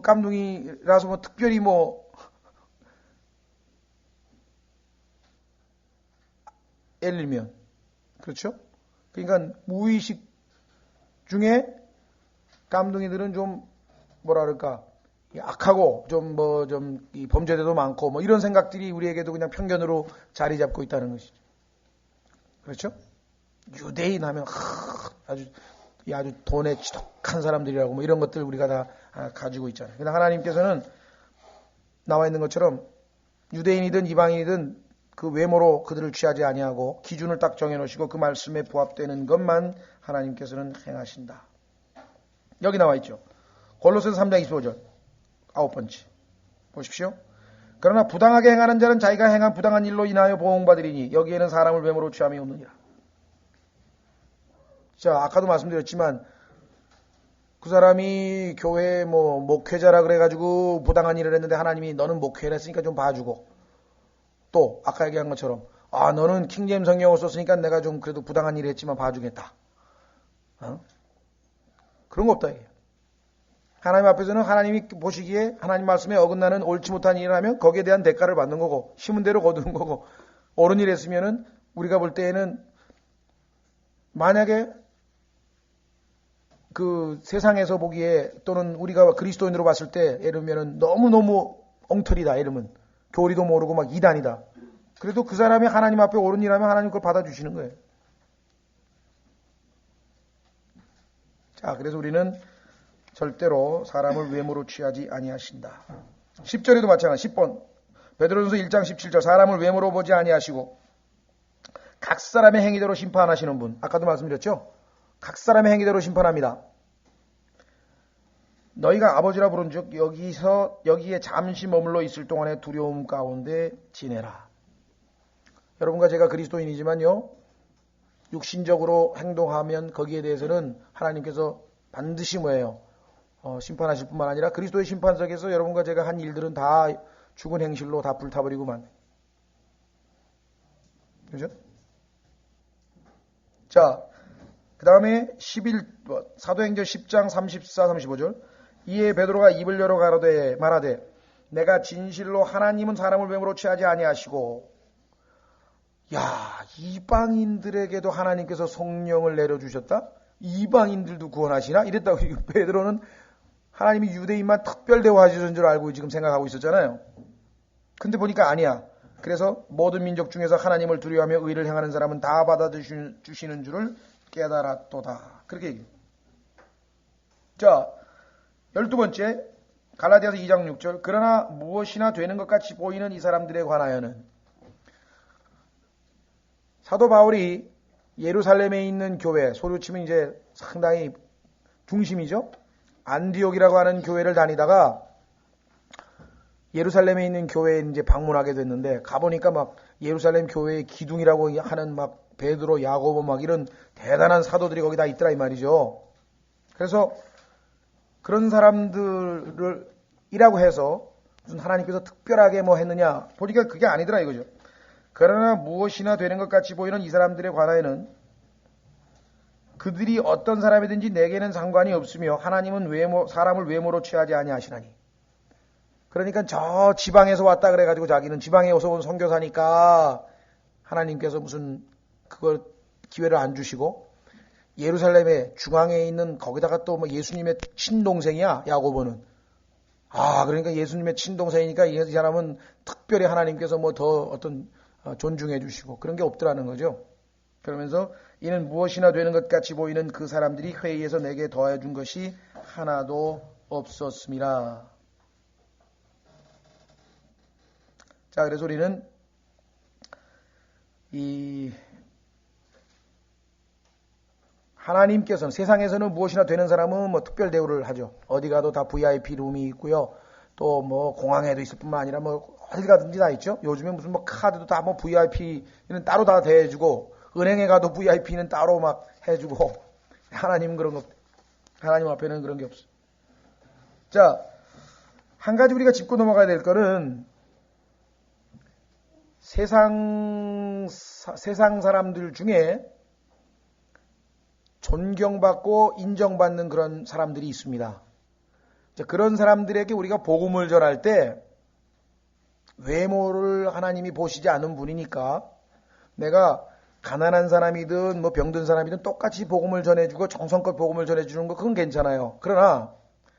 깜둥이라서 특별히 예를 들면, 그렇죠? 그러니까 무의식 중에 깜둥이들은 좀, 뭐라 그럴까, 악하고, 이 범죄도도 많고, 이런 생각들이 우리에게도 그냥 편견으로 자리 잡고 있다는 것이죠. 그렇죠? 유대인 하면, 아주 돈에 지독한 사람들이라고, 이런 것들 우리가 다 가지고 있잖아요. 그러나 하나님께서는 나와 있는 것처럼, 유대인이든 이방인이든 그 외모로 그들을 취하지 아니하고, 기준을 딱 정해놓으시고, 그 말씀에 부합되는 것만 하나님께서는 행하신다. 여기 나와 있죠. 골로새서 3장 25절. 9번째. 보십시오. 그러나 부당하게 행하는 자는 자기가 행한 부당한 일로 인하여 보응받으리니 여기에는 사람을 외모로 취함이 없느니라. 자, 아까도 말씀드렸지만 그 사람이 교회 목회자라 그래가지고 부당한 일을 했는데 하나님이 너는 목회를 했으니까 좀 봐주고 또 아까 얘기한 것처럼 너는 킹제임 성경을 썼으니까 내가 좀 그래도 부당한 일을 했지만 봐주겠다. 그런 거 없다. 이게. 하나님 앞에서는 하나님이 보시기에 하나님 말씀에 어긋나는 옳지 못한 일을 하면 거기에 대한 대가를 받는 거고 심은 대로 거두는 거고 옳은 일 했으면은 우리가 볼 때에는 만약에 그 세상에서 보기에 또는 우리가 그리스도인으로 봤을 때 예를 들면은 너무너무 엉터리다 이러면 교리도 모르고 막 이단이다. 그래도 그 사람이 하나님 앞에 옳은 일 하면 하나님 그걸 받아주시는 거예요. 자, 그래서 우리는 절대로 사람을 외모로 취하지 아니하신다. 10절에도 마찬가지. 10번 베드로전서 1장 17절 사람을 외모로 보지 아니하시고 각 사람의 행위대로 심판하시는 분. 아까도 말씀드렸죠. 각 사람의 행위대로 심판합니다. 너희가 아버지라 부른즉 여기에 잠시 머물러 있을 동안에 두려움 가운데 지내라. 여러분과 제가 그리스도인이지만요. 육신적으로 행동하면 거기에 대해서는 하나님께서 반드시 뭐예요? 심판하실 뿐만 아니라 그리스도의 심판석에서 여러분과 제가 한 일들은 다 죽은 행실로 다 불타버리고만. 그죠? 자, 그 다음에 11번 사도행전 10장 34, 35절 이에 베드로가 입을 열어 말하되 내가 진실로 하나님은 사람을 외모로 취하지 아니하시고 이방인들에게도 하나님께서 성령을 내려주셨다? 이방인들도 구원하시나? 이랬다고 베드로는 하나님이 유대인만 특별 대우하시는 줄 알고 지금 생각하고 있었잖아요. 근데 보니까 아니야. 그래서 모든 민족 중에서 하나님을 두려워하며 의를 행하는 사람은 다 받아주시는 줄을 깨달았도다. 그렇게 얘기해요. 자, 12번째 갈라디아서 2장 6절 그러나 무엇이나 되는 것 같이 보이는 이 사람들에 관하여는 사도 바울이 예루살렘에 있는 교회, 소리로 치면 이제 상당히 중심이죠. 안디옥이라고 하는 교회를 다니다가 예루살렘에 있는 교회에 이제 방문하게 됐는데 가보니까 막 예루살렘 교회의 기둥이라고 하는 막 베드로, 야고보 막 이런 대단한 사도들이 거기 다 있더라 이 말이죠. 그래서 그런 사람들을 이라고 해서 무슨 하나님께서 특별하게 했느냐 보니까 그게 아니더라 이거죠. 그러나 무엇이나 되는 것 같이 보이는 이 사람들에 관하여는 그들이 어떤 사람이든지 내게는 상관이 없으며 하나님은 사람을 외모로 취하지 아니하시나니. 그러니까 저 지방에서 왔다 그래가지고 자기는 지방에서 온 선교사니까 하나님께서 무슨 그걸 기회를 안 주시고 예루살렘의 중앙에 있는 거기다가 또 예수님의 친동생이야 야고보는. 그러니까 예수님의 친동생이니까 이 사람은 특별히 하나님께서 더 어떤 존중해 주시고 그런 게 없더라는 거죠. 그러면서 이는 무엇이나 되는 것 같이 보이는 그 사람들이 회의에서 내게 더해 준 것이 하나도 없었습니다. 자, 그래서 우리는 이 하나님께서는 세상에서는 무엇이나 되는 사람은 뭐 특별 대우를 하죠. 어디 가도 다 VIP 룸이 있고요. 또 뭐 공항에도 있을 뿐만 아니라 뭐 어디 가든지 다 있죠. 요즘에 무슨 뭐 카드도 다 뭐 VIP는 따로 다 대해주고 은행에 가도 VIP는 따로 막 해주고 하나님은 그런 거 하나님 앞에는 그런 게 없어요. 자, 한 가지 우리가 짚고 넘어가야 될 거는 세상 사람들 중에 존경받고 인정받는 그런 사람들이 있습니다. 자, 그런 사람들에게 우리가 복음을 전할 때 외모를 하나님이 보시지 않은 분이니까 내가 가난한 사람이든 뭐 병든 사람이든 똑같이 복음을 전해주고 정성껏 복음을 전해주는 거 그건 괜찮아요. 그러나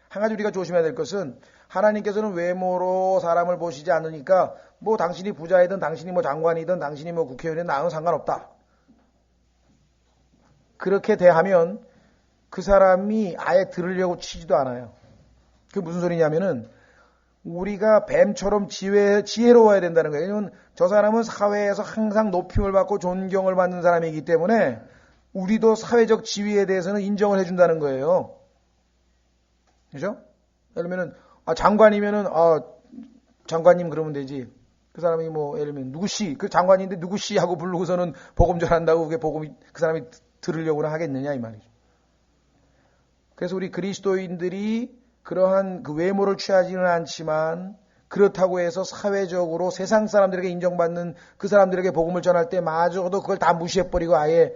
한 가지 우리가 조심해야 될 것은 하나님께서는 외모로 사람을 보시지 않으니까 뭐 당신이 부자이든 당신이 뭐 장관이든 당신이 뭐 국회의원이든 나는 상관없다. 그렇게 대하면 그 사람이 아예 들으려고 치지도 않아요. 그게 무슨 소리냐면은 우리가 뱀처럼 지혜로워야 된다는 거예요. 왜냐하면 저 사람은 사회에서 항상 높임을 받고 존경을 받는 사람이기 때문에 우리도 사회적 지위에 대해서는 인정을 해준다는 거예요. 그죠? 예를 들면은 장관이면은 장관님 그러면 되지. 그 사람이 뭐 예를 들면 누구씨 그 장관인데 누구씨 하고 부르고서는 복음 전한다고 그게 복음이 그 사람이 들으려고는 하겠느냐 이 말이죠. 그래서 우리 그리스도인들이 그러한 그 외모를 취하지는 않지만 그렇다고 해서 사회적으로 세상 사람들에게 인정받는 그 사람들에게 복음을 전할 때 마저도 그걸 다 무시해버리고 아예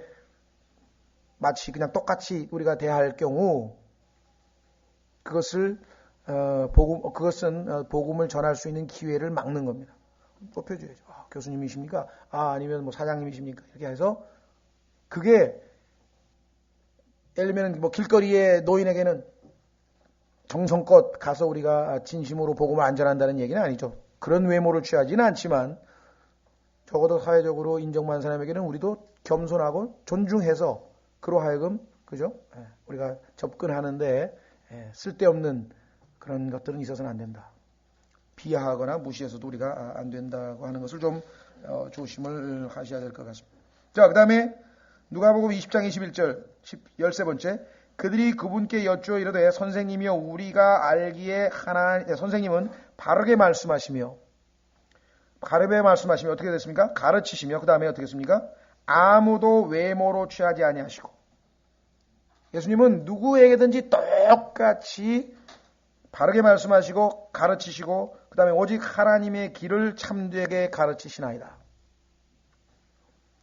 마치 그냥 똑같이 우리가 대할 경우 그것은 복음을 전할 수 있는 기회를 막는 겁니다. 뽑혀줘야죠. 교수님이십니까? 아니면 뭐 사장님이십니까? 이렇게 해서 그게 예를 들면 뭐 길거리에 노인에게는 정성껏 가서 우리가 진심으로 복음을 안전한다는 얘기는 아니죠. 그런 외모를 취하지는 않지만 적어도 사회적으로 인정받는 사람에게는 우리도 겸손하고 존중해서 그로 하여금 그죠? 우리가 접근하는데 쓸데없는 그런 것들은 있어서는 안 된다. 비하하거나 무시해서도 우리가 안 된다고 하는 것을 좀 조심을 하셔야 될 것 같습니다. 자, 그 다음에 누가복음 20장 21절 13번째 그들이 그분께 여쭈어 이르되 선생님이여 우리가 알기에 선생님은 바르게 말씀하시며 어떻게 됐습니까? 가르치시며 그 다음에 어떻게 했습니까? 아무도 외모로 취하지 아니하시고 예수님은 누구에게든지 똑같이 바르게 말씀하시고 가르치시고 그 다음에 오직 하나님의 길을 참되게 가르치시나이다.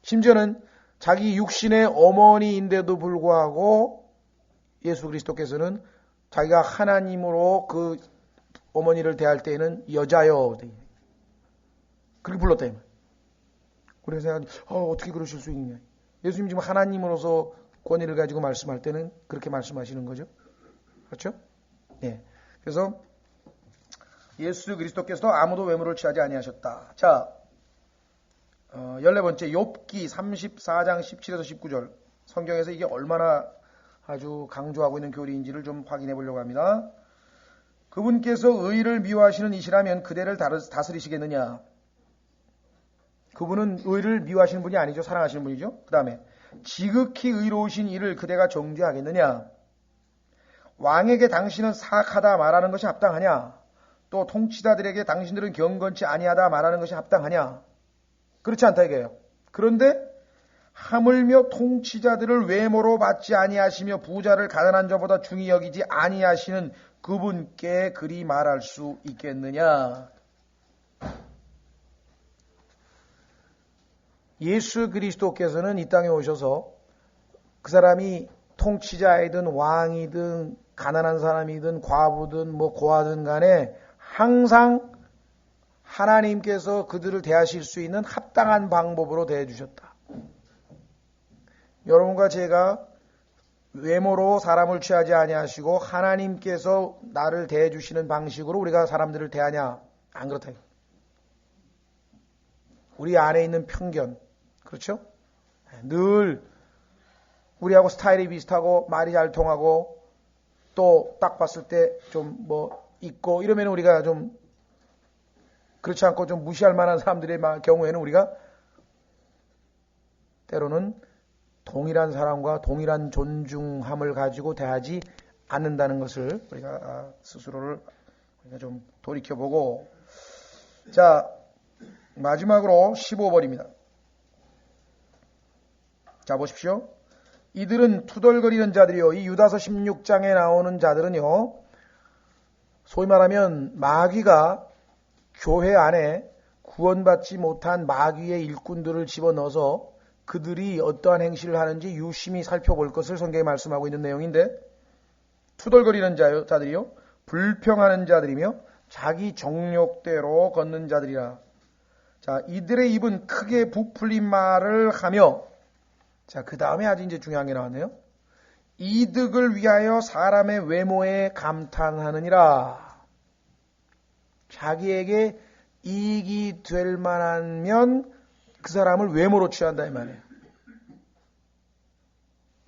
심지어는 자기 육신의 어머니인데도 불구하고 예수 그리스도께서는 자기가 하나님으로 그 어머니를 대할 때에는 여자여 그렇게 불렀다. 그래서 생각하니 어떻게 그러실 수 있느냐. 예수님 지금 하나님으로서 권위를 가지고 말씀할 때는 그렇게 말씀하시는 거죠. 그렇죠? 네. 그래서 예수 그리스도께서도 아무도 외모를 취하지 아니하셨다. 자, 14번째 욥기 34장 17에서 19절 성경에서 이게 얼마나 아주 강조하고 있는 교리인지를 좀 확인해 보려고 합니다. 그분께서 의를 미워하시는 이시라면 그대를 다스리시겠느냐. 그분은 의를 미워하시는 분이 아니죠. 사랑하시는 분이죠. 그 다음에 지극히 의로우신 이를 그대가 정죄하겠느냐. 왕에게 당신은 사악하다 말하는 것이 합당하냐. 또 통치자들에게 당신들은 경건치 아니하다 말하는 것이 합당하냐. 그렇지 않다 이거예요. 그런데 하물며 통치자들을 외모로 받지 아니하시며 부자를 가난한 자보다 중히 여기지 아니하시는 그분께 그리 말할 수 있겠느냐. 예수 그리스도께서는 이 땅에 오셔서 그 사람이 통치자이든 왕이든 가난한 사람이든 과부든 뭐 고아든 간에 항상 하나님께서 그들을 대하실 수 있는 합당한 방법으로 대해 주셨다. 여러분과 제가 외모로 사람을 취하지 아니하시고 하나님께서 나를 대해 주시는 방식으로 우리가 사람들을 대하냐? 안 그렇다. 우리 안에 있는 편견, 그렇죠? 늘 우리하고 스타일이 비슷하고 말이 잘 통하고 또 딱 봤을 때 좀 뭐 있고 이러면 우리가 좀 그렇지 않고 좀 무시할 만한 사람들의 경우에는 우리가 때로는 동일한 사랑과 동일한 존중함을 가지고 대하지 않는다는 것을 우리가 스스로를 우리가 좀 돌이켜보고, 자, 마지막으로 15번입니다. 자, 보십시오. 이들은 투덜거리는 자들이요. 이 유다서 16장에 나오는 자들은요, 소위 말하면 마귀가 교회 안에 구원받지 못한 마귀의 일꾼들을 집어넣어서 그들이 어떠한 행실을 하는지 유심히 살펴볼 것을 성경에 말씀하고 있는 내용인데, 투덜거리는 자들이요, 불평하는 자들이며 자기 정욕대로 걷는 자들이라. 자, 이들의 입은 크게 부풀린 말을 하며, 자, 그 다음에 아주 이제 중요한 게 나왔네요. 이득을 위하여 사람의 외모에 감탄하느니라. 자기에게 이익이 될 만하면 그 사람을 외모로 취한다 이 말이에요.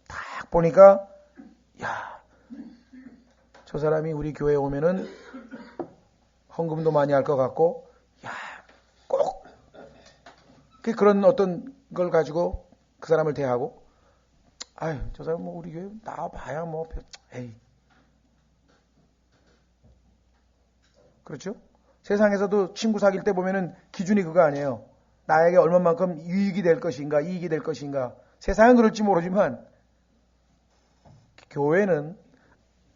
딱 보니까 야, 저 사람이 우리 교회에 오면은 헌금도 많이 할 것 같고, 야, 꼭 그런 어떤 걸 가지고 그 사람을 대하고, 아유, 저 사람 뭐 우리 교회 나와봐야 뭐, 에이. 그렇죠? 세상에서도 친구 사귈 때 보면은 기준이 그거 아니에요. 나에게 얼마만큼 유익이 될 것인가, 이익이 될 것인가. 세상은 그럴지 모르지만, 교회는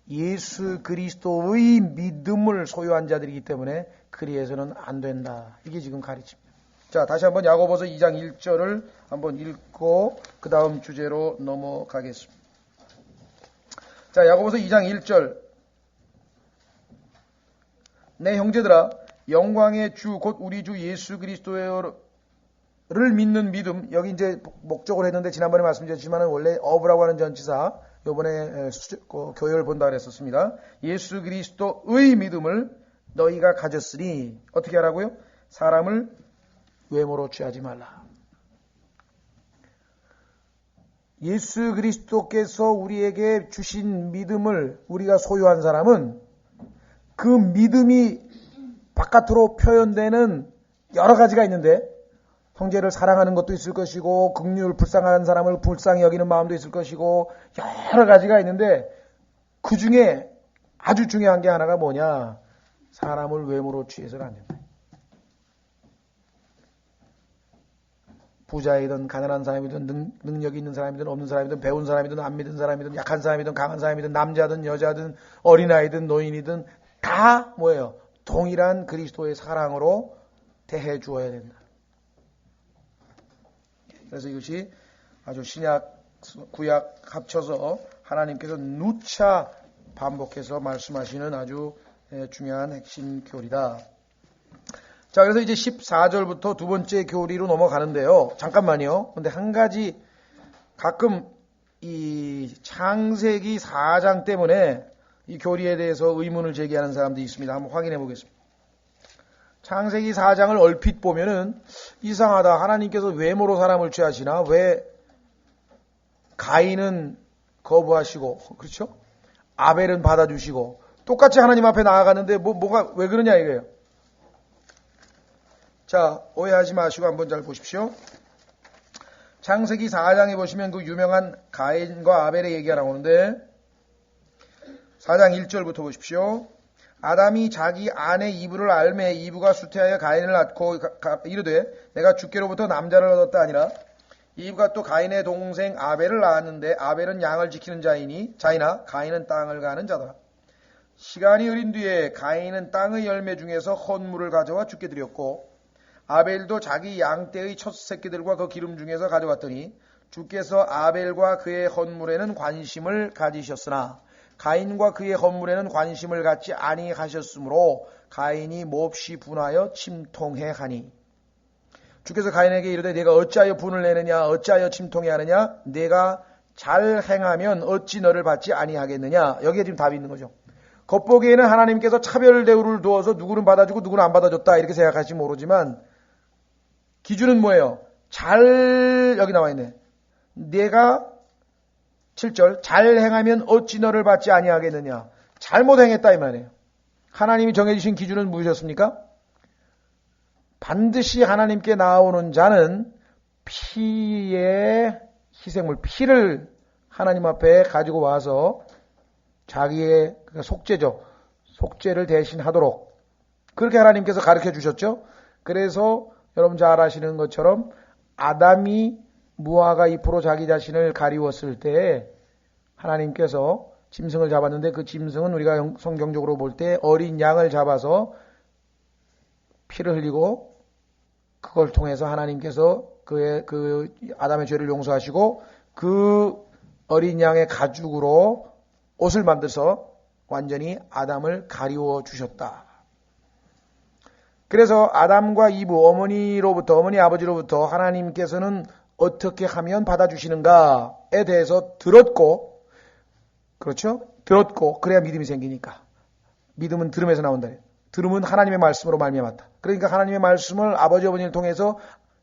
예수 그리스도의 믿음을 소유한 자들이기 때문에 그리해서는 안 된다. 이게 지금 가르칩니다. 자, 다시 한번 야고보서 2장 1절을 한번 읽고 그 다음 주제로 넘어가겠습니다. 자, 야고보서 2장 1절. 내 형제들아, 영광의 주 곧 우리 주 예수 그리스도를 믿는 믿음. 여기 이제 목적을 했는데 지난번에 말씀드렸지만 원래 어브라고 하는 전치사 요번에 교회를 본다 그랬었습니다. 예수 그리스도의 믿음을 너희가 가졌으니 어떻게 하라고요? 사람을 외모로 취하지 말라. 예수 그리스도께서 우리에게 주신 믿음을 우리가 소유한 사람은 그 믿음이 바깥으로 표현되는 여러 가지가 있는데, 형제를 사랑하는 것도 있을 것이고, 긍휼 불쌍한 사람을 불쌍히 여기는 마음도 있을 것이고, 여러 가지가 있는데 그 중에 아주 중요한 게 하나가 뭐냐? 사람을 외모로 취해서는 안 된다. 부자이든 가난한 사람이든 능력이 있는 사람이든 없는 사람이든 배운 사람이든 안 믿은 사람이든 약한 사람이든 강한 사람이든 남자든 여자든 어린아이든 노인이든 다 뭐예요? 동일한 그리스도의 사랑으로 대해 주어야 된다. 그래서 이것이 아주 신약, 구약 합쳐서 하나님께서 누차 반복해서 말씀하시는 아주 중요한 핵심 교리다. 자, 그래서 이제 14절부터 두 번째 교리로 넘어가는데요. 잠깐만요. 근데 한 가지 가끔 이 창세기 4장 때문에 이 교리에 대해서 의문을 제기하는 사람도 있습니다. 한번 확인해 보겠습니다. 창세기 4장을 얼핏 보면은 이상하다. 하나님께서 외모로 사람을 취하시나? 왜 가인은 거부하시고, 그렇죠? 아벨은 받아주시고, 똑같이 하나님 앞에 나아가는데 뭐가 왜 그러냐 이거예요. 자, 오해하지 마시고 한번 잘 보십시오. 창세기 4장에 보시면 그 유명한 가인과 아벨의 얘기가 나오는데 4장 1절부터 보십시오. 아담이 자기 아내 이브를 알매 이브가 수태하여 가인을 낳고 이르되 내가 주께로부터 남자를 얻었다 하니라. 이브가 또 가인의 동생 아벨을 낳았는데 아벨은 양을 지키는 자이나 가인은 땅을 가는 자더라. 시간이 흐린 뒤에 가인은 땅의 열매 중에서 헌물을 가져와 주께 드렸고 아벨도 자기 양떼의 첫 새끼들과 그 기름 중에서 가져왔더니 주께서 아벨과 그의 헌물에는 관심을 가지셨으나 가인과 그의 헌물에는 관심을 갖지 아니하셨으므로 가인이 몹시 분하여 침통해 하니 주께서 가인에게 이르되 내가 어찌하여 분을 내느냐 어찌하여 침통해 하느냐 내가 잘 행하면 어찌 너를 받지 아니하겠느냐. 여기에 지금 답이 있는 거죠. 겉보기에는 하나님께서 차별 대우를 두어서 누구는 받아주고 누구는 안 받아줬다 이렇게 생각할지 모르지만 기준은 뭐예요? 여기 나와 있네. 내가 7절 잘 행하면 어찌 너를 받지 아니하겠느냐. 잘못 행했다 이 말이에요. 하나님이 정해주신 기준은 무엇이었습니까? 반드시 하나님께 나오는 자는 피의 희생물, 피를 하나님 앞에 가지고 와서 자기의 속죄죠. 속죄를 대신하도록 그렇게 하나님께서 가르쳐 주셨죠. 그래서 여러분 잘 아시는 것처럼 아담이 무화과 잎으로 자기 자신을 가리웠을 때 하나님께서 짐승을 잡았는데 그 짐승은 우리가 성경적으로 볼 때 어린 양을 잡아서 피를 흘리고 그걸 통해서 하나님께서 그 아담의 죄를 용서하시고 그 어린 양의 가죽으로 옷을 만들어서 완전히 아담을 가리워 주셨다. 그래서 아담과 이브 어머니 아버지로부터 하나님께서는 어떻게 하면 받아주시는가에 대해서 들었고, 그렇죠? 들었고 그래야 믿음이 생기니까. 믿음은 들음에서 나온다. 들음은 하나님의 말씀으로 말미암았다. 그러니까 하나님의 말씀을 아버지 어머니를 통해서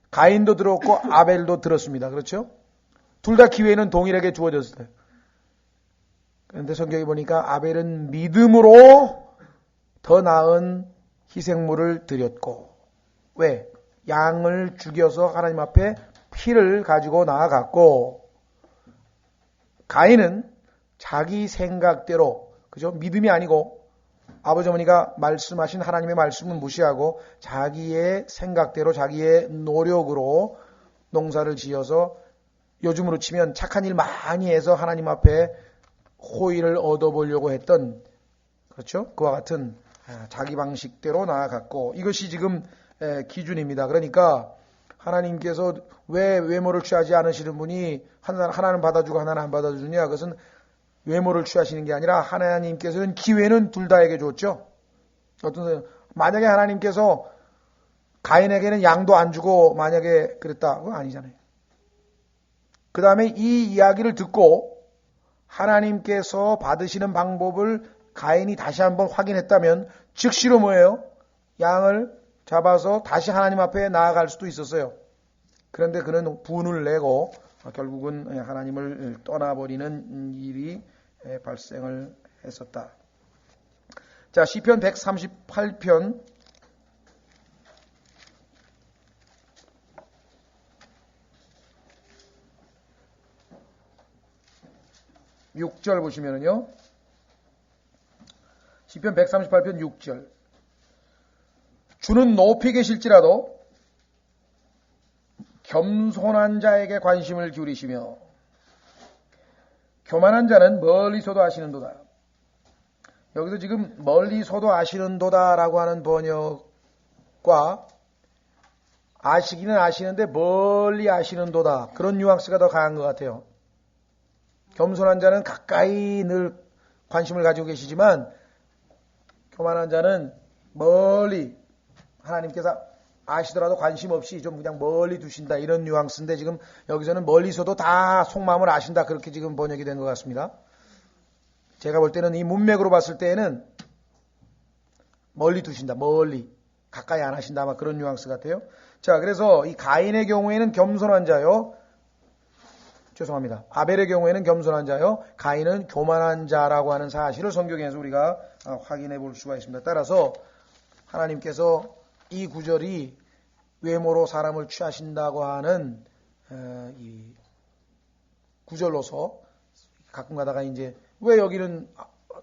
가인도 들었고 아벨도 들었습니다. 그렇죠? 둘 다 기회는 동일하게 주어졌어요. 그런데 성경에 보니까 아벨은 믿음으로 더 나은 희생물을 드렸고, 왜? 양을 죽여서 하나님 앞에 피를 가지고 나아갔고, 가인은 자기 생각대로, 그죠? 믿음이 아니고 아버지 어머니가 말씀하신 하나님의 말씀은 무시하고 자기의 생각대로 자기의 노력으로 농사를 지어서 요즘으로 치면 착한 일 많이 해서 하나님 앞에 호의를 얻어보려고 했던, 그렇죠? 그와 같은 자기 방식대로 나아갔고, 이것이 지금 기준입니다. 그러니까 하나님께서 왜 외모를 취하지 않으시는 분이 하나는 받아주고 하나는 안 받아주느냐, 그것은 외모를 취하시는 게 아니라 하나님께서는 기회는 둘 다에게 줬죠. 만약에 하나님께서 가인에게는 양도 안 주고 만약에 그랬다, 그건 아니잖아요. 그 다음에 이 이야기를 듣고 하나님께서 받으시는 방법을 가인이 다시 한번 확인했다면 즉시로 뭐예요? 양을 잡아서 다시 하나님 앞에 나아갈 수도 있었어요. 그런데 그는 분을 내고 결국은 하나님을 떠나버리는 일이 발생을 했었다. 자, 시편 138편 6절 보시면은요. 시편 138편 6절. 주는 높이 계실지라도 겸손한 자에게 관심을 기울이시며 교만한 자는 멀리서도 아시는도다. 여기서 지금 멀리서도 아시는도다라고 하는 번역과 아시기는 아시는데 멀리 아시는도다, 그런 뉘앙스가 더 강한 것 같아요. 겸손한 자는 가까이 늘 관심을 가지고 계시지만 교만한 자는 멀리, 하나님께서 아시더라도 관심 없이 좀 그냥 멀리 두신다, 이런 뉘앙스인데 지금 여기서는 멀리서도 다 속마음을 아신다, 그렇게 지금 번역이 된 것 같습니다. 제가 볼 때는 이 문맥으로 봤을 때에는 멀리 두신다, 멀리, 가까이 안 하신다, 아마 그런 뉘앙스 같아요. 자, 그래서 이 가인의 경우에는 겸손한 자요, 죄송합니다, 아벨의 경우에는 겸손한 자요, 가인은 교만한 자라고 하는 사실을 성경에서 우리가 확인해 볼 수가 있습니다. 따라서 하나님께서 이 구절이 외모로 사람을 취하신다고 하는 이 구절로서 가끔 가다가 이제 왜 여기는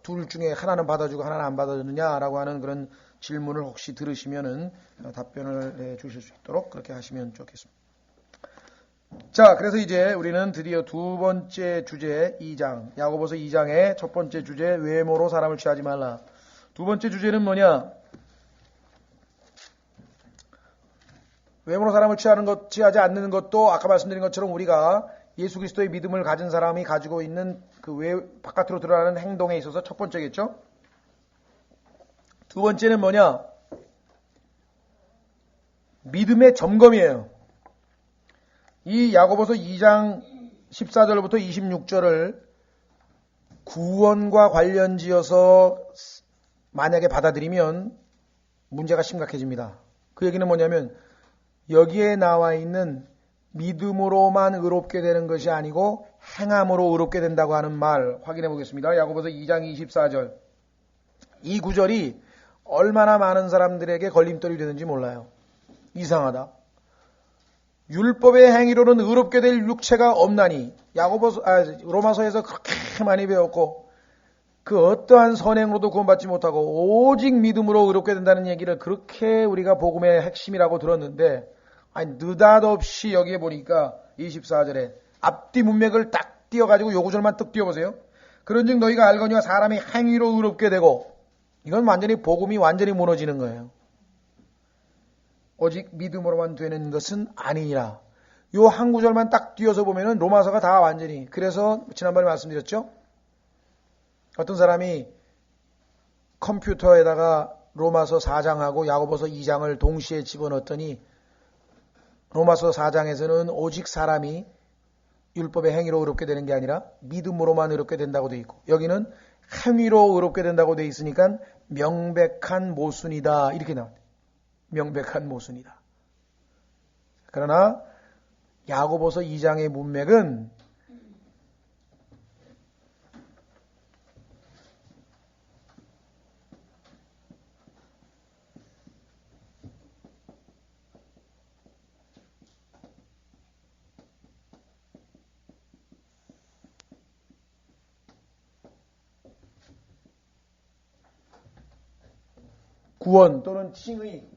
둘 중에 하나는 받아주고 하나는 안 받아주느냐라고 하는 그런 질문을 혹시 들으시면은 답변을 주실 수 있도록 그렇게 하시면 좋겠습니다. 자, 그래서 이제 우리는 드디어 두 번째 주제 2장, 야고보서 2장의 첫 번째 주제, 외모로 사람을 취하지 말라. 두 번째 주제는 뭐냐? 외모로 사람을 취하지 않는 것도 아까 말씀드린 것처럼 우리가 예수 그리스도의 믿음을 가진 사람이 가지고 있는 그 바깥으로 드러나는 행동에 있어서 첫 번째겠죠? 두 번째는 뭐냐? 믿음의 점검이에요. 이 야고보서 2장 14절부터 26절을 구원과 관련지어서 만약에 받아들이면 문제가 심각해집니다. 그 얘기는 뭐냐면 여기에 나와 있는 믿음으로만 의롭게 되는 것이 아니고 행함으로 의롭게 된다고 하는 말 확인해 보겠습니다. 야고보서 2장 24절. 이 구절이 얼마나 많은 사람들에게 걸림돌이 되는지 몰라요. 이상하다. 율법의 행위로는 의롭게 될 육체가 없나니. 로마서에서 그렇게 많이 배웠고 그 어떠한 선행으로도 구원받지 못하고 오직 믿음으로 의롭게 된다는 얘기를 그렇게 우리가 복음의 핵심이라고 들었는데, 아니 느닷없이 여기에 보니까 24절에 앞뒤 문맥을 딱 띄워가지고 요 구절만 뚝 띄워보세요. 그런즉 너희가 알거니와 사람이 행위로 의롭게 되고, 이건 완전히 복음이 완전히 무너지는 거예요. 오직 믿음으로만 되는 것은 아니니라. 요 한 구절만 딱 띄워서 보면은 로마서가 다 완전히. 그래서 지난번에 말씀드렸죠. 어떤 사람이 컴퓨터에다가 로마서 4장하고 야고보서 2장을 동시에 집어넣었더니 로마서 4장에서는 오직 사람이 율법의 행위로 의롭게 되는 게 아니라 믿음으로만 의롭게 된다고 돼 있고, 여기는 행위로 의롭게 된다고 돼 있으니까 명백한 모순이다 이렇게 나와요. 명백한 모순이다. 그러나 야고보서 2장의 문맥은 구원 또는 칭의,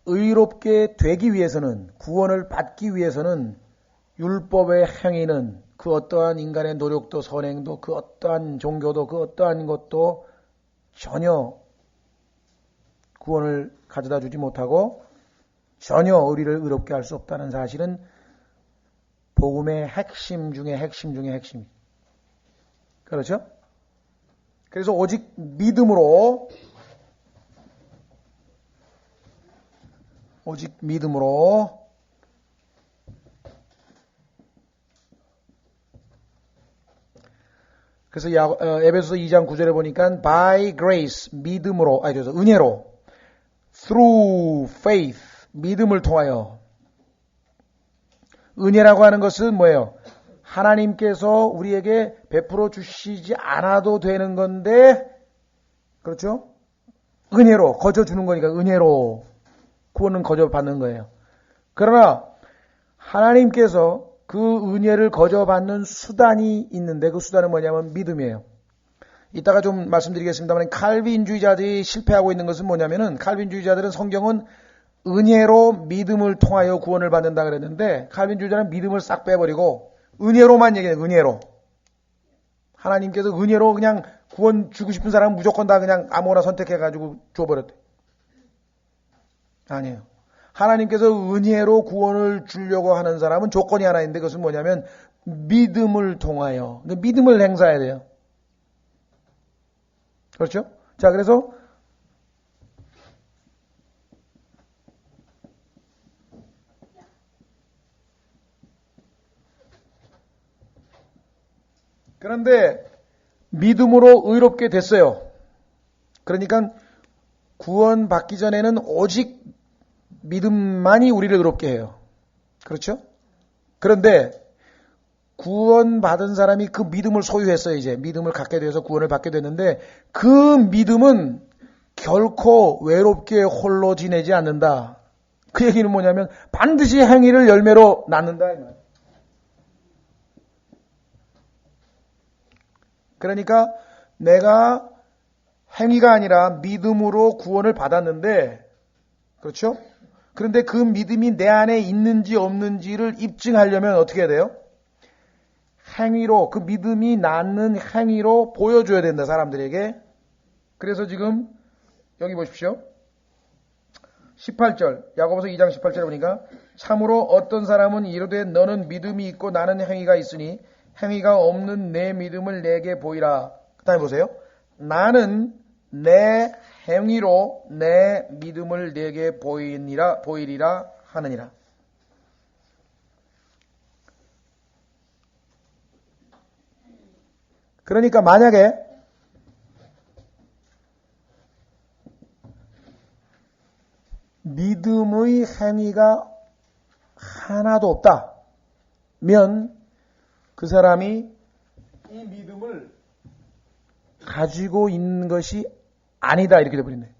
의롭게 되기 위해서는, 구원을 받기 위해서는 율법의 행위는 그 어떠한 인간의 노력도 선행도 그 어떠한 종교도 그 어떠한 것도 전혀 구원을 가져다 주지 못하고 전혀 우리를 의롭게 할 수 없다는 사실은 복음의 핵심 중에 핵심 중에 핵심입니다. 그렇죠? 그래서 오직 믿음으로 그래서 에베소서 2장 9절에 보니까 by grace, 은혜로, through faith, 믿음을 통하여. 은혜라고 하는 것은 뭐예요? 하나님께서 우리에게 베풀어 주시지 않아도 되는 건데, 그렇죠? 은혜로 거저 주는 거니까 은혜로 구원은 거저 받는 거예요. 그러나 하나님께서 그 은혜를 거저 받는 수단이 있는데, 그 수단은 뭐냐면 믿음이에요. 이따가 좀 말씀드리겠습니다만, 칼빈주의자들이 실패하고 있는 것은 뭐냐면은, 칼빈주의자들은 성경은 은혜로 믿음을 통하여 구원을 받는다 그랬는데, 칼빈주의자는 믿음을 싹 빼버리고 은혜로만 얘기해요. 은혜로. 하나님께서 은혜로 그냥 구원 주고 싶은 사람은 무조건 다 그냥 아무거나 선택해가지고 줘버렸대. 아니에요. 하나님께서 은혜로 구원을 주려고 하는 사람은 조건이 하나 있는데, 그것은 뭐냐면 믿음을 통하여. 믿음을 행사해야 돼요. 그렇죠? 자, 그래서 그런데 믿음으로 의롭게 됐어요. 그러니까 구원 받기 전에는 오직 믿음만이 우리를 의롭게 해요. 그렇죠? 그런데 구원 받은 사람이 그 믿음을 소유했어요. 이제 믿음을 갖게 되어서 구원을 받게 됐는데, 그 믿음은 결코 외롭게 홀로 지내지 않는다. 그 얘기는 뭐냐면 반드시 행위를 열매로 낳는다. 그러니까 내가 행위가 아니라 믿음으로 구원을 받았는데, 그렇죠? 그런데 그 믿음이 내 안에 있는지 없는지를 입증하려면 어떻게 해야 돼요? 행위로, 그 믿음이 낳는 행위로 보여줘야 된다, 사람들에게. 그래서 지금 여기 보십시오. 18절, 야고보서 2장 18절에 보니까 참으로 어떤 사람은 이르되 너는 믿음이 있고 나는 행위가 있으니 행위가 없는 내 믿음을 내게 보이라. 그 다음에 보세요. 나는 내 행위로 내 믿음을 내게 보이리라 하느니라. 그러니까 만약에 행위가 하나도 없다면 그 사람이 이 믿음을 가지고 있는 것이 아니다 이렇게 돼버린대.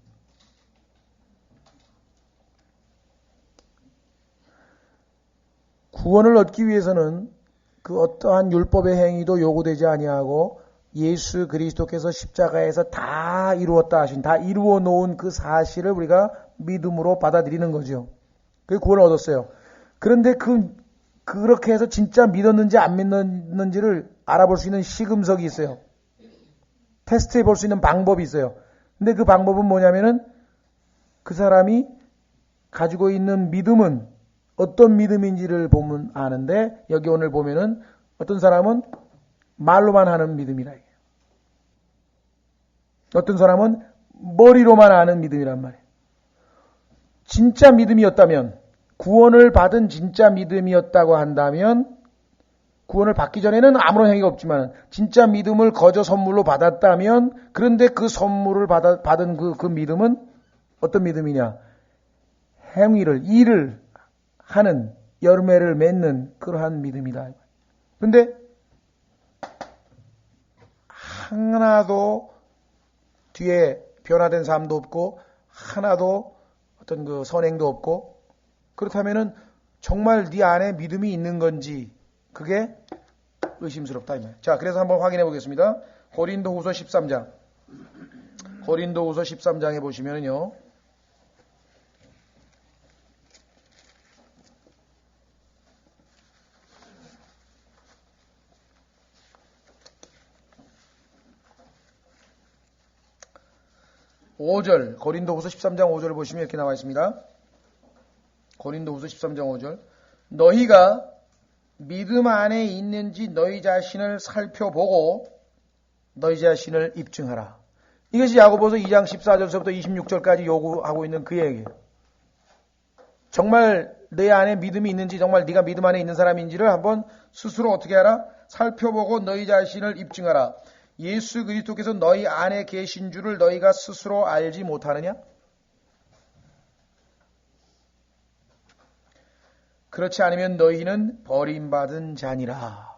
구원을 얻기 위해서는 그 어떠한 율법의 행위도 요구되지 아니하고 예수 그리스도께서 십자가에서 다 이루었다 하신, 다 이루어 놓은 그 사실을 우리가 믿음으로 받아들이는 거죠. 그 구원을 얻었어요. 그런데 그렇게 해서 진짜 믿었는지 안 믿었는지를 알아볼 수 있는 시금석이 있어요. 테스트해 볼 수 있는 방법이 있어요. 근데 그 방법은 뭐냐면은 그 사람이 가지고 있는 믿음은 어떤 믿음인지를 보면 아는데, 여기 오늘 보면은 어떤 사람은 말로만 하는 믿음이라 해요. 어떤 사람은 머리로만 아는 믿음이란 말이에요. 진짜 믿음이었다면, 구원을 받은 진짜 믿음이었다고 한다면, 구원을 받기 전에는 아무런 행위가 없지만 진짜 믿음을 거저 선물로 받았다면, 그런데 그 선물을 받은 그 믿음은 어떤 믿음이냐? 행위를, 일을 하는, 열매를 맺는 그러한 믿음이다. 그런데 하나도 뒤에 변화된 삶도 없고 하나도 어떤 그 선행도 없고, 그렇다면은 정말 네 안에 믿음이 있는 건지 그게 의심스럽다. 자, 그래서 한번 확인해 보겠습니다. 고린도후서 13장. 고린도후서 13장에 보시면은요. 고린도후서 13장 5절을 보시면 이렇게 나와 있습니다. 고린도후서 13장 5절. 너희가 믿음 안에 있는지 너희 자신을 살펴보고 너희 자신을 입증하라. 이것이 야고보서 2장 14절서부터 26절까지 요구하고 있는 그 얘기예요. 정말 내 안에 믿음이 있는지, 정말 네가 믿음 안에 있는 사람인지를 한번 스스로 어떻게 하라? 살펴보고 너희 자신을 입증하라. 예수 그리스도께서 너희 안에 계신 줄을 너희가 스스로 알지 못하느냐? 그렇지 않으면 너희는 버림받은 자니라.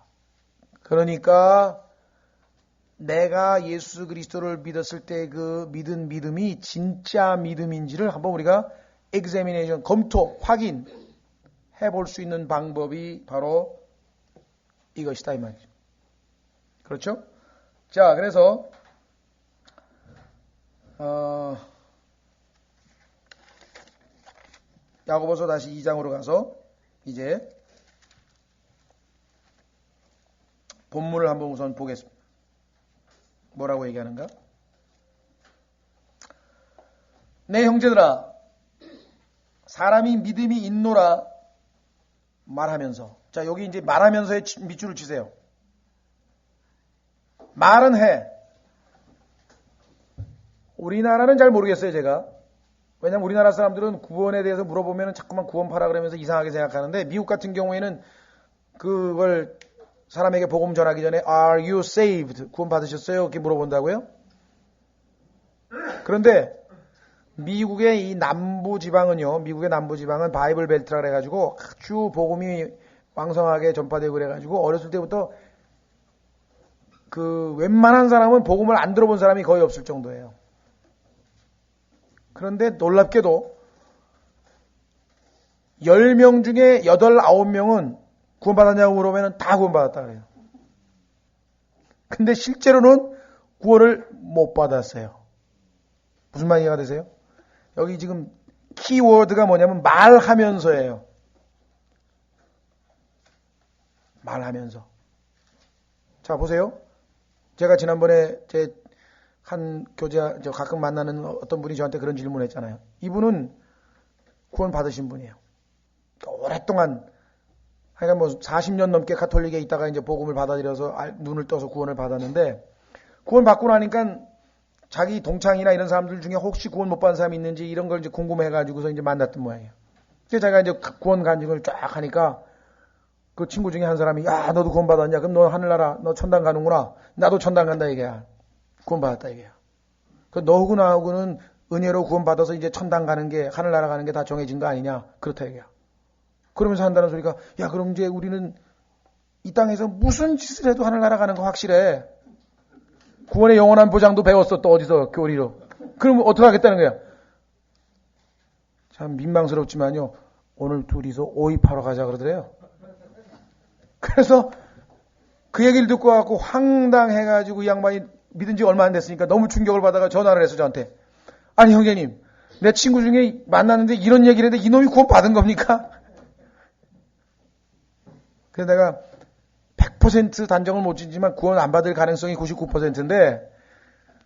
그러니까 내가 예수 그리스도를 믿었을 때 그 믿은 믿음이 진짜 믿음인지를 한번 우리가 examination, 검토, 확인해 볼 수 있는 방법이 바로 이것이다 이 말이죠. 그렇죠? 자, 그래서 야고보서 다시 2장으로 가서 이제 본문을 한번 우선 보겠습니다. 뭐라고 얘기하는가? 내 형제들아, 사람이 믿음이 있노라 말하면서. 자, 여기 이제 말하면서의 밑줄을 치세요. 말은 해. 우리나라는 잘 모르겠어요, 제가. 왜냐면 우리나라 사람들은 구원에 대해서 물어보면 자꾸만 구원파라 그러면서 이상하게 생각하는데, 미국 같은 경우에는 그걸 사람에게 복음 전하기 전에 Are you saved? 구원 받으셨어요? 이렇게 물어본다고요? 그런데 미국의 이 남부 지방은요, 미국의 남부 지방은 바이블 벨트라 그래가지고 아주 복음이 왕성하게 전파되고 그래가지고 어렸을 때부터 그 웬만한 사람은 복음을 안 들어본 사람이 거의 없을 정도예요. 그런데 놀랍게도 10명 중에 8, 9명은 구원받았냐고 물어보면 다 구원받았다 그래요. 근데 실제로는 구원을 못 받았어요. 무슨 말이 이해가 되세요? 여기 지금 키워드가 뭐냐면 말하면서예요. 말하면서. 자, 보세요. 제가 지난번에 제 한 교제, 가끔 만나는 어떤 분이 저한테 그런 질문을 했잖아요. 이분은 구원 받으신 분이에요. 오랫동안, 하여간 뭐 40년 넘게 가톨릭에 있다가 이제 복음을 받아들여서 눈을 떠서 구원을 받았는데, 구원 받고 나니까 자기 동창이나 이런 사람들 중에 혹시 구원 못 받은 사람이 있는지 이런 걸 이제 궁금해가지고서 이제 만났던 모양이에요. 그래서 제가 이제 구원 간증을 쫙 하니까 그 친구 중에 한 사람이, 야, 너도 구원 받았냐? 그럼 너 하늘나라, 너 천당 가는구나. 나도 천당 간다, 이게야. 구원 받았다, 이게야. 그 너하고 나하고는 은혜로 구원받아서 이제 천당 가는 게, 하늘나라 가는 게 다 정해진 거 아니냐? 그렇다 얘기야. 그러면서 한다는 소리가, 야, 그럼 이제 우리는 이 땅에서 무슨 짓을 해도 하늘나라 가는 거 확실해. 구원의 영원한 보장도 배웠어, 또 어디서 교리로. 그럼 어떻게 하겠다는 거야? 참 민망스럽지만요, 오늘 둘이서 오입하러 가자 그러더래요. 그래서 그 얘기를 듣고 와갖고 황당해가지고 이 양반이 믿은 지 얼마 안 됐으니까 너무 충격을 받아가 전화를 해서 저한테, 아니 형제님, 내 친구 중에 만났는데 이런 얘기를 했는데 이놈이 구원 받은 겁니까? 그래서 내가 100% 단정을 못 짓지만 구원 안 받을 가능성이 99%인데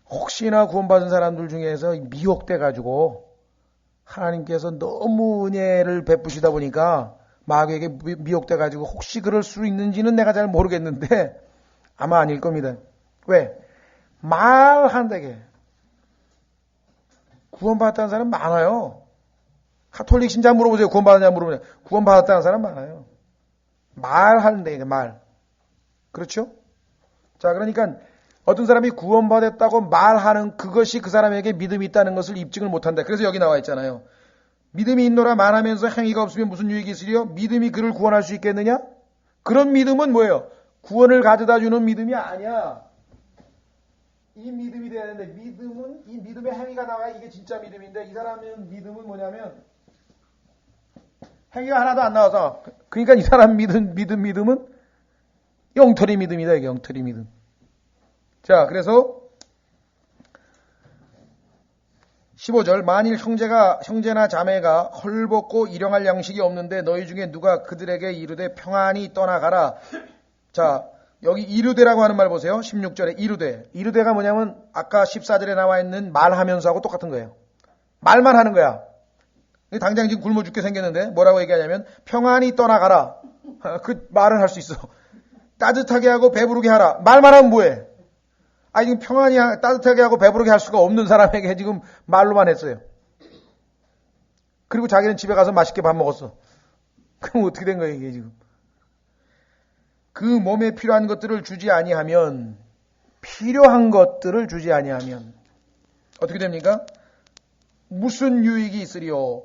혹시나 구원받은 사람들 중에서 미혹돼가지고 하나님께서 너무 은혜를 베푸시다 보니까 마귀에게 미혹돼가지고 혹시 그럴 수 있는지는 내가 잘 모르겠는데 아마 아닐 겁니다. 왜? 말한다게 구원받았다는 사람 많아요. 가톨릭 신자 물어보세요. 구원받았냐 물어보냐. 구원받았다는 사람 많아요. 말하는데 말. 그렇죠? 자, 그러니까 어떤 사람이 구원받았다고 말하는 그것이 그 사람에게 믿음이 있다는 것을 입증을 못한다. 그래서 여기 나와 있잖아요. 믿음이 있노라 말하면서 행위가 없으면 무슨 유익이 있으리요? 믿음이 그를 구원할 수 있겠느냐? 그런 믿음은 뭐예요? 구원을 가져다 주는 믿음이 아니야. 이 믿음이 돼야 되는데, 믿음은, 이 믿음의 행위가 나와야 이게 진짜 믿음인데, 이 사람의 믿음은 뭐냐면 행위가 하나도 안 나와서, 그러니까 이 사람 믿음은 영털이 믿음이다. 이게 영털이 믿음. 자, 그래서 15절, 만일 형제나 자매가 헐벗고 일용할 양식이 없는데 너희 중에 누가 그들에게 이르되 평안히 떠나가라. 자, 여기 이르되라고 하는 말 보세요. 16절에 이르되. 이르되가 뭐냐면 아까 14절에 나와 있는 말하면서하고 똑같은 거예요. 말만 하는 거야. 당장 지금 굶어 죽게 생겼는데 뭐라고 얘기하냐면 평안히 떠나가라. 그 말을 할 수 있어. 따뜻하게 하고 배부르게 하라. 말만 하면 뭐해? 아니 지금 평안히 따뜻하게 하고 배부르게 할 수가 없는 사람에게 지금 말로만 했어요. 그리고 자기는 집에 가서 맛있게 밥 먹었어. 그럼 어떻게 된 거예요 이게 지금? 그 몸에 필요한 것들을 주지 아니하면, 필요한 것들을 주지 아니하면 어떻게 됩니까? 무슨 유익이 있으리요?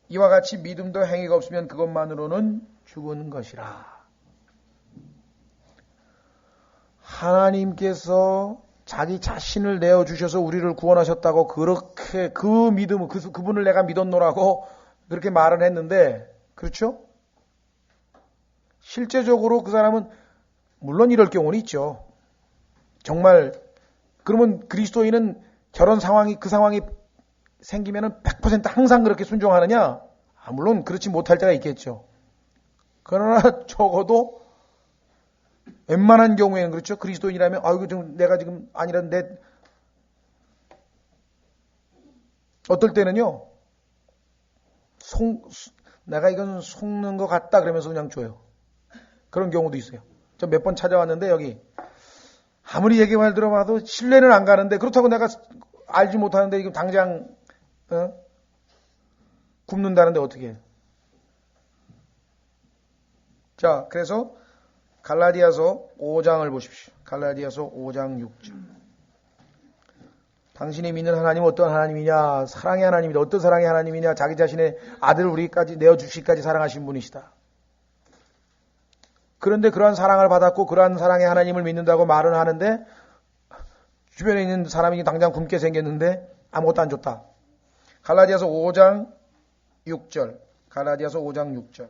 이와 같이 믿음도 행위가 없으면 그것만으로는 죽은 것이라. 하나님께서 자기 자신을 내어주셔서 우리를 구원하셨다고 그렇게 그 믿음, 그분을 내가 믿었노라고 그렇게 말은 했는데, 그렇죠? 실제적으로 그 사람은 물론 이럴 경우는 있죠. 정말 그러면 그리스도인은 저런 상황이 그 상황이 생기면은 100% 항상 그렇게 순종하느냐? 물론 그렇지 못할 때가 있겠죠. 그러나 적어도 웬만한 경우에는 그렇죠. 그리스도인이라면 이거 좀 내가 지금 아니라 어떨 때는요. 내가 이건 속는 것 같다 그러면서 그냥 줘요. 그런 경우도 있어요. 저 몇 번 찾아왔는데 여기 아무리 얘기만 들어봐도 신뢰는 안 가는데 그렇다고 내가 알지 못하는데 이거 당장 굶는다는데 어떻게 해? 자, 그래서 갈라디아서 5장을 보십시오. 갈라디아서 5장 6절. 당신이 믿는 하나님은 어떤 하나님이냐? 사랑의 하나님이다. 어떤 사랑의 하나님이냐? 자기 자신의 아들을 우리까지 내어주시기까지 사랑하신 분이시다. 그런데 그러한 사랑을 받았고 그러한 사랑의 하나님을 믿는다고 말은 하는데 주변에 있는 사람이 당장 굶게 생겼는데 아무것도 안 줬다. 갈라디아서 5장 6절. 갈라디아서 5장 6절.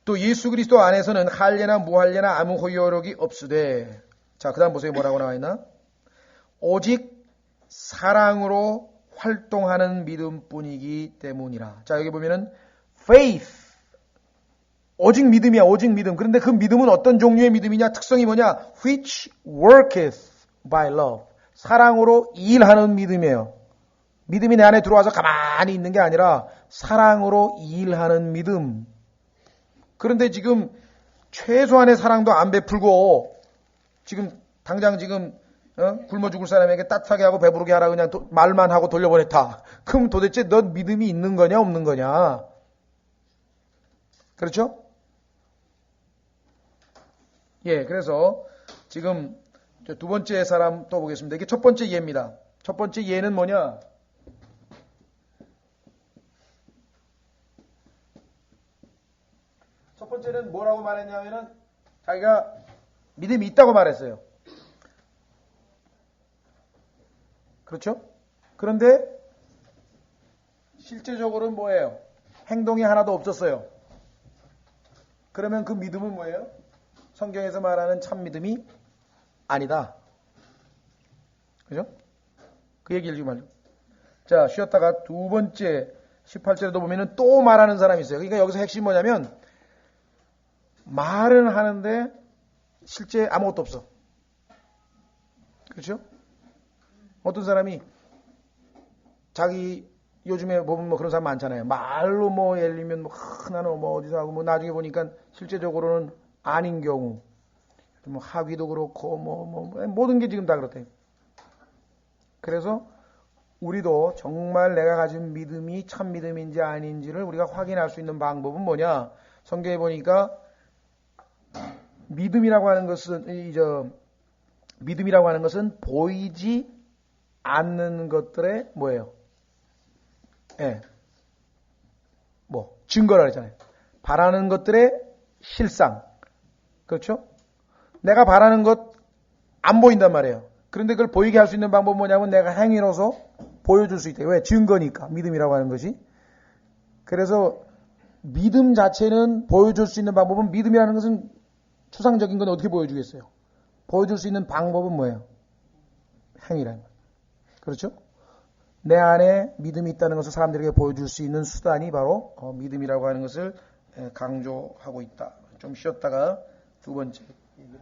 또 예수 그리스도 안에서는 할례나 무할례나 아무 호요력이 없으되. 자, 그 다음 보세요. 뭐라고 나와 있나? 오직 사랑으로 활동하는 믿음뿐이기 때문이라. 자, 여기 보면은 faith. 오직 믿음이야. 오직 믿음. 그런데 그 믿음은 어떤 종류의 믿음이냐? 특성이 뭐냐? which worketh by love. 사랑으로 일하는 믿음이에요. 믿음이 내 안에 들어와서 가만히 있는 게 아니라 사랑으로 일하는 믿음. 그런데 지금 최소한의 사랑도 안 베풀고 지금 당장 지금 굶어 죽을 사람에게 따뜻하게 하고 배부르게 하라 그냥 말만 하고 돌려보냈다. 그럼 도대체 너 믿음이 있는 거냐 없는 거냐? 그렇죠? 예, 그래서 지금 두 번째 사람 또 보겠습니다. 이게 첫 번째 예입니다. 첫 번째 예는 뭐냐? 첫 번째는 뭐라고 말했냐면은 자기가 믿음이 있다고 말했어요. 그렇죠? 그런데 실제적으로는 뭐예요? 행동이 하나도 없었어요. 그러면 그 믿음은 뭐예요? 성경에서 말하는 참 믿음이 아니다. 그죠? 그 얘기를 지금 하죠. 자, 쉬었다가 두 번째 18절에도 보면은 또 말하는 사람이 있어요. 그러니까 여기서 핵심이 뭐냐면 말은 하는데 실제 아무것도 없어. 그렇죠? 어떤 사람이 자기 요즘에 보면 뭐 그런 사람 많잖아요. 말로 뭐 예를 들면 뭐 나는 뭐 어디서 하고 뭐 나중에 보니까 실제적으로는 아닌 경우 뭐 학위도 그렇고 뭐 모든 게 지금 다 그렇대요. 그래서 우리도 정말 내가 가진 믿음이 참 믿음인지 아닌지를 우리가 확인할 수 있는 방법은 뭐냐? 성경에 보니까 믿음이라고 하는 것은 보이지 않는 것들의 뭐예요? 예. 증거라 그랬잖아요. 바라는 것들의 실상. 그렇죠? 내가 바라는 것 안 보인단 말이에요. 그런데 그걸 보이게 할 수 있는 방법은 뭐냐면 내가 행위로서 보여줄 수 있다. 왜? 증거니까. 믿음이라고 하는 것이. 그래서 믿음 자체는 보여줄 수 있는 방법은 믿음이라는 것은 추상적인 건 어떻게 보여주겠어요? 보여줄 수 있는 방법은 뭐예요? 행위라는 거예요. 그렇죠? 내 안에 믿음이 있다는 것을 사람들에게 보여줄 수 있는 수단이 바로 믿음이라고 하는 것을 강조하고 있다. 좀 쉬었다가 두 번째 얘기를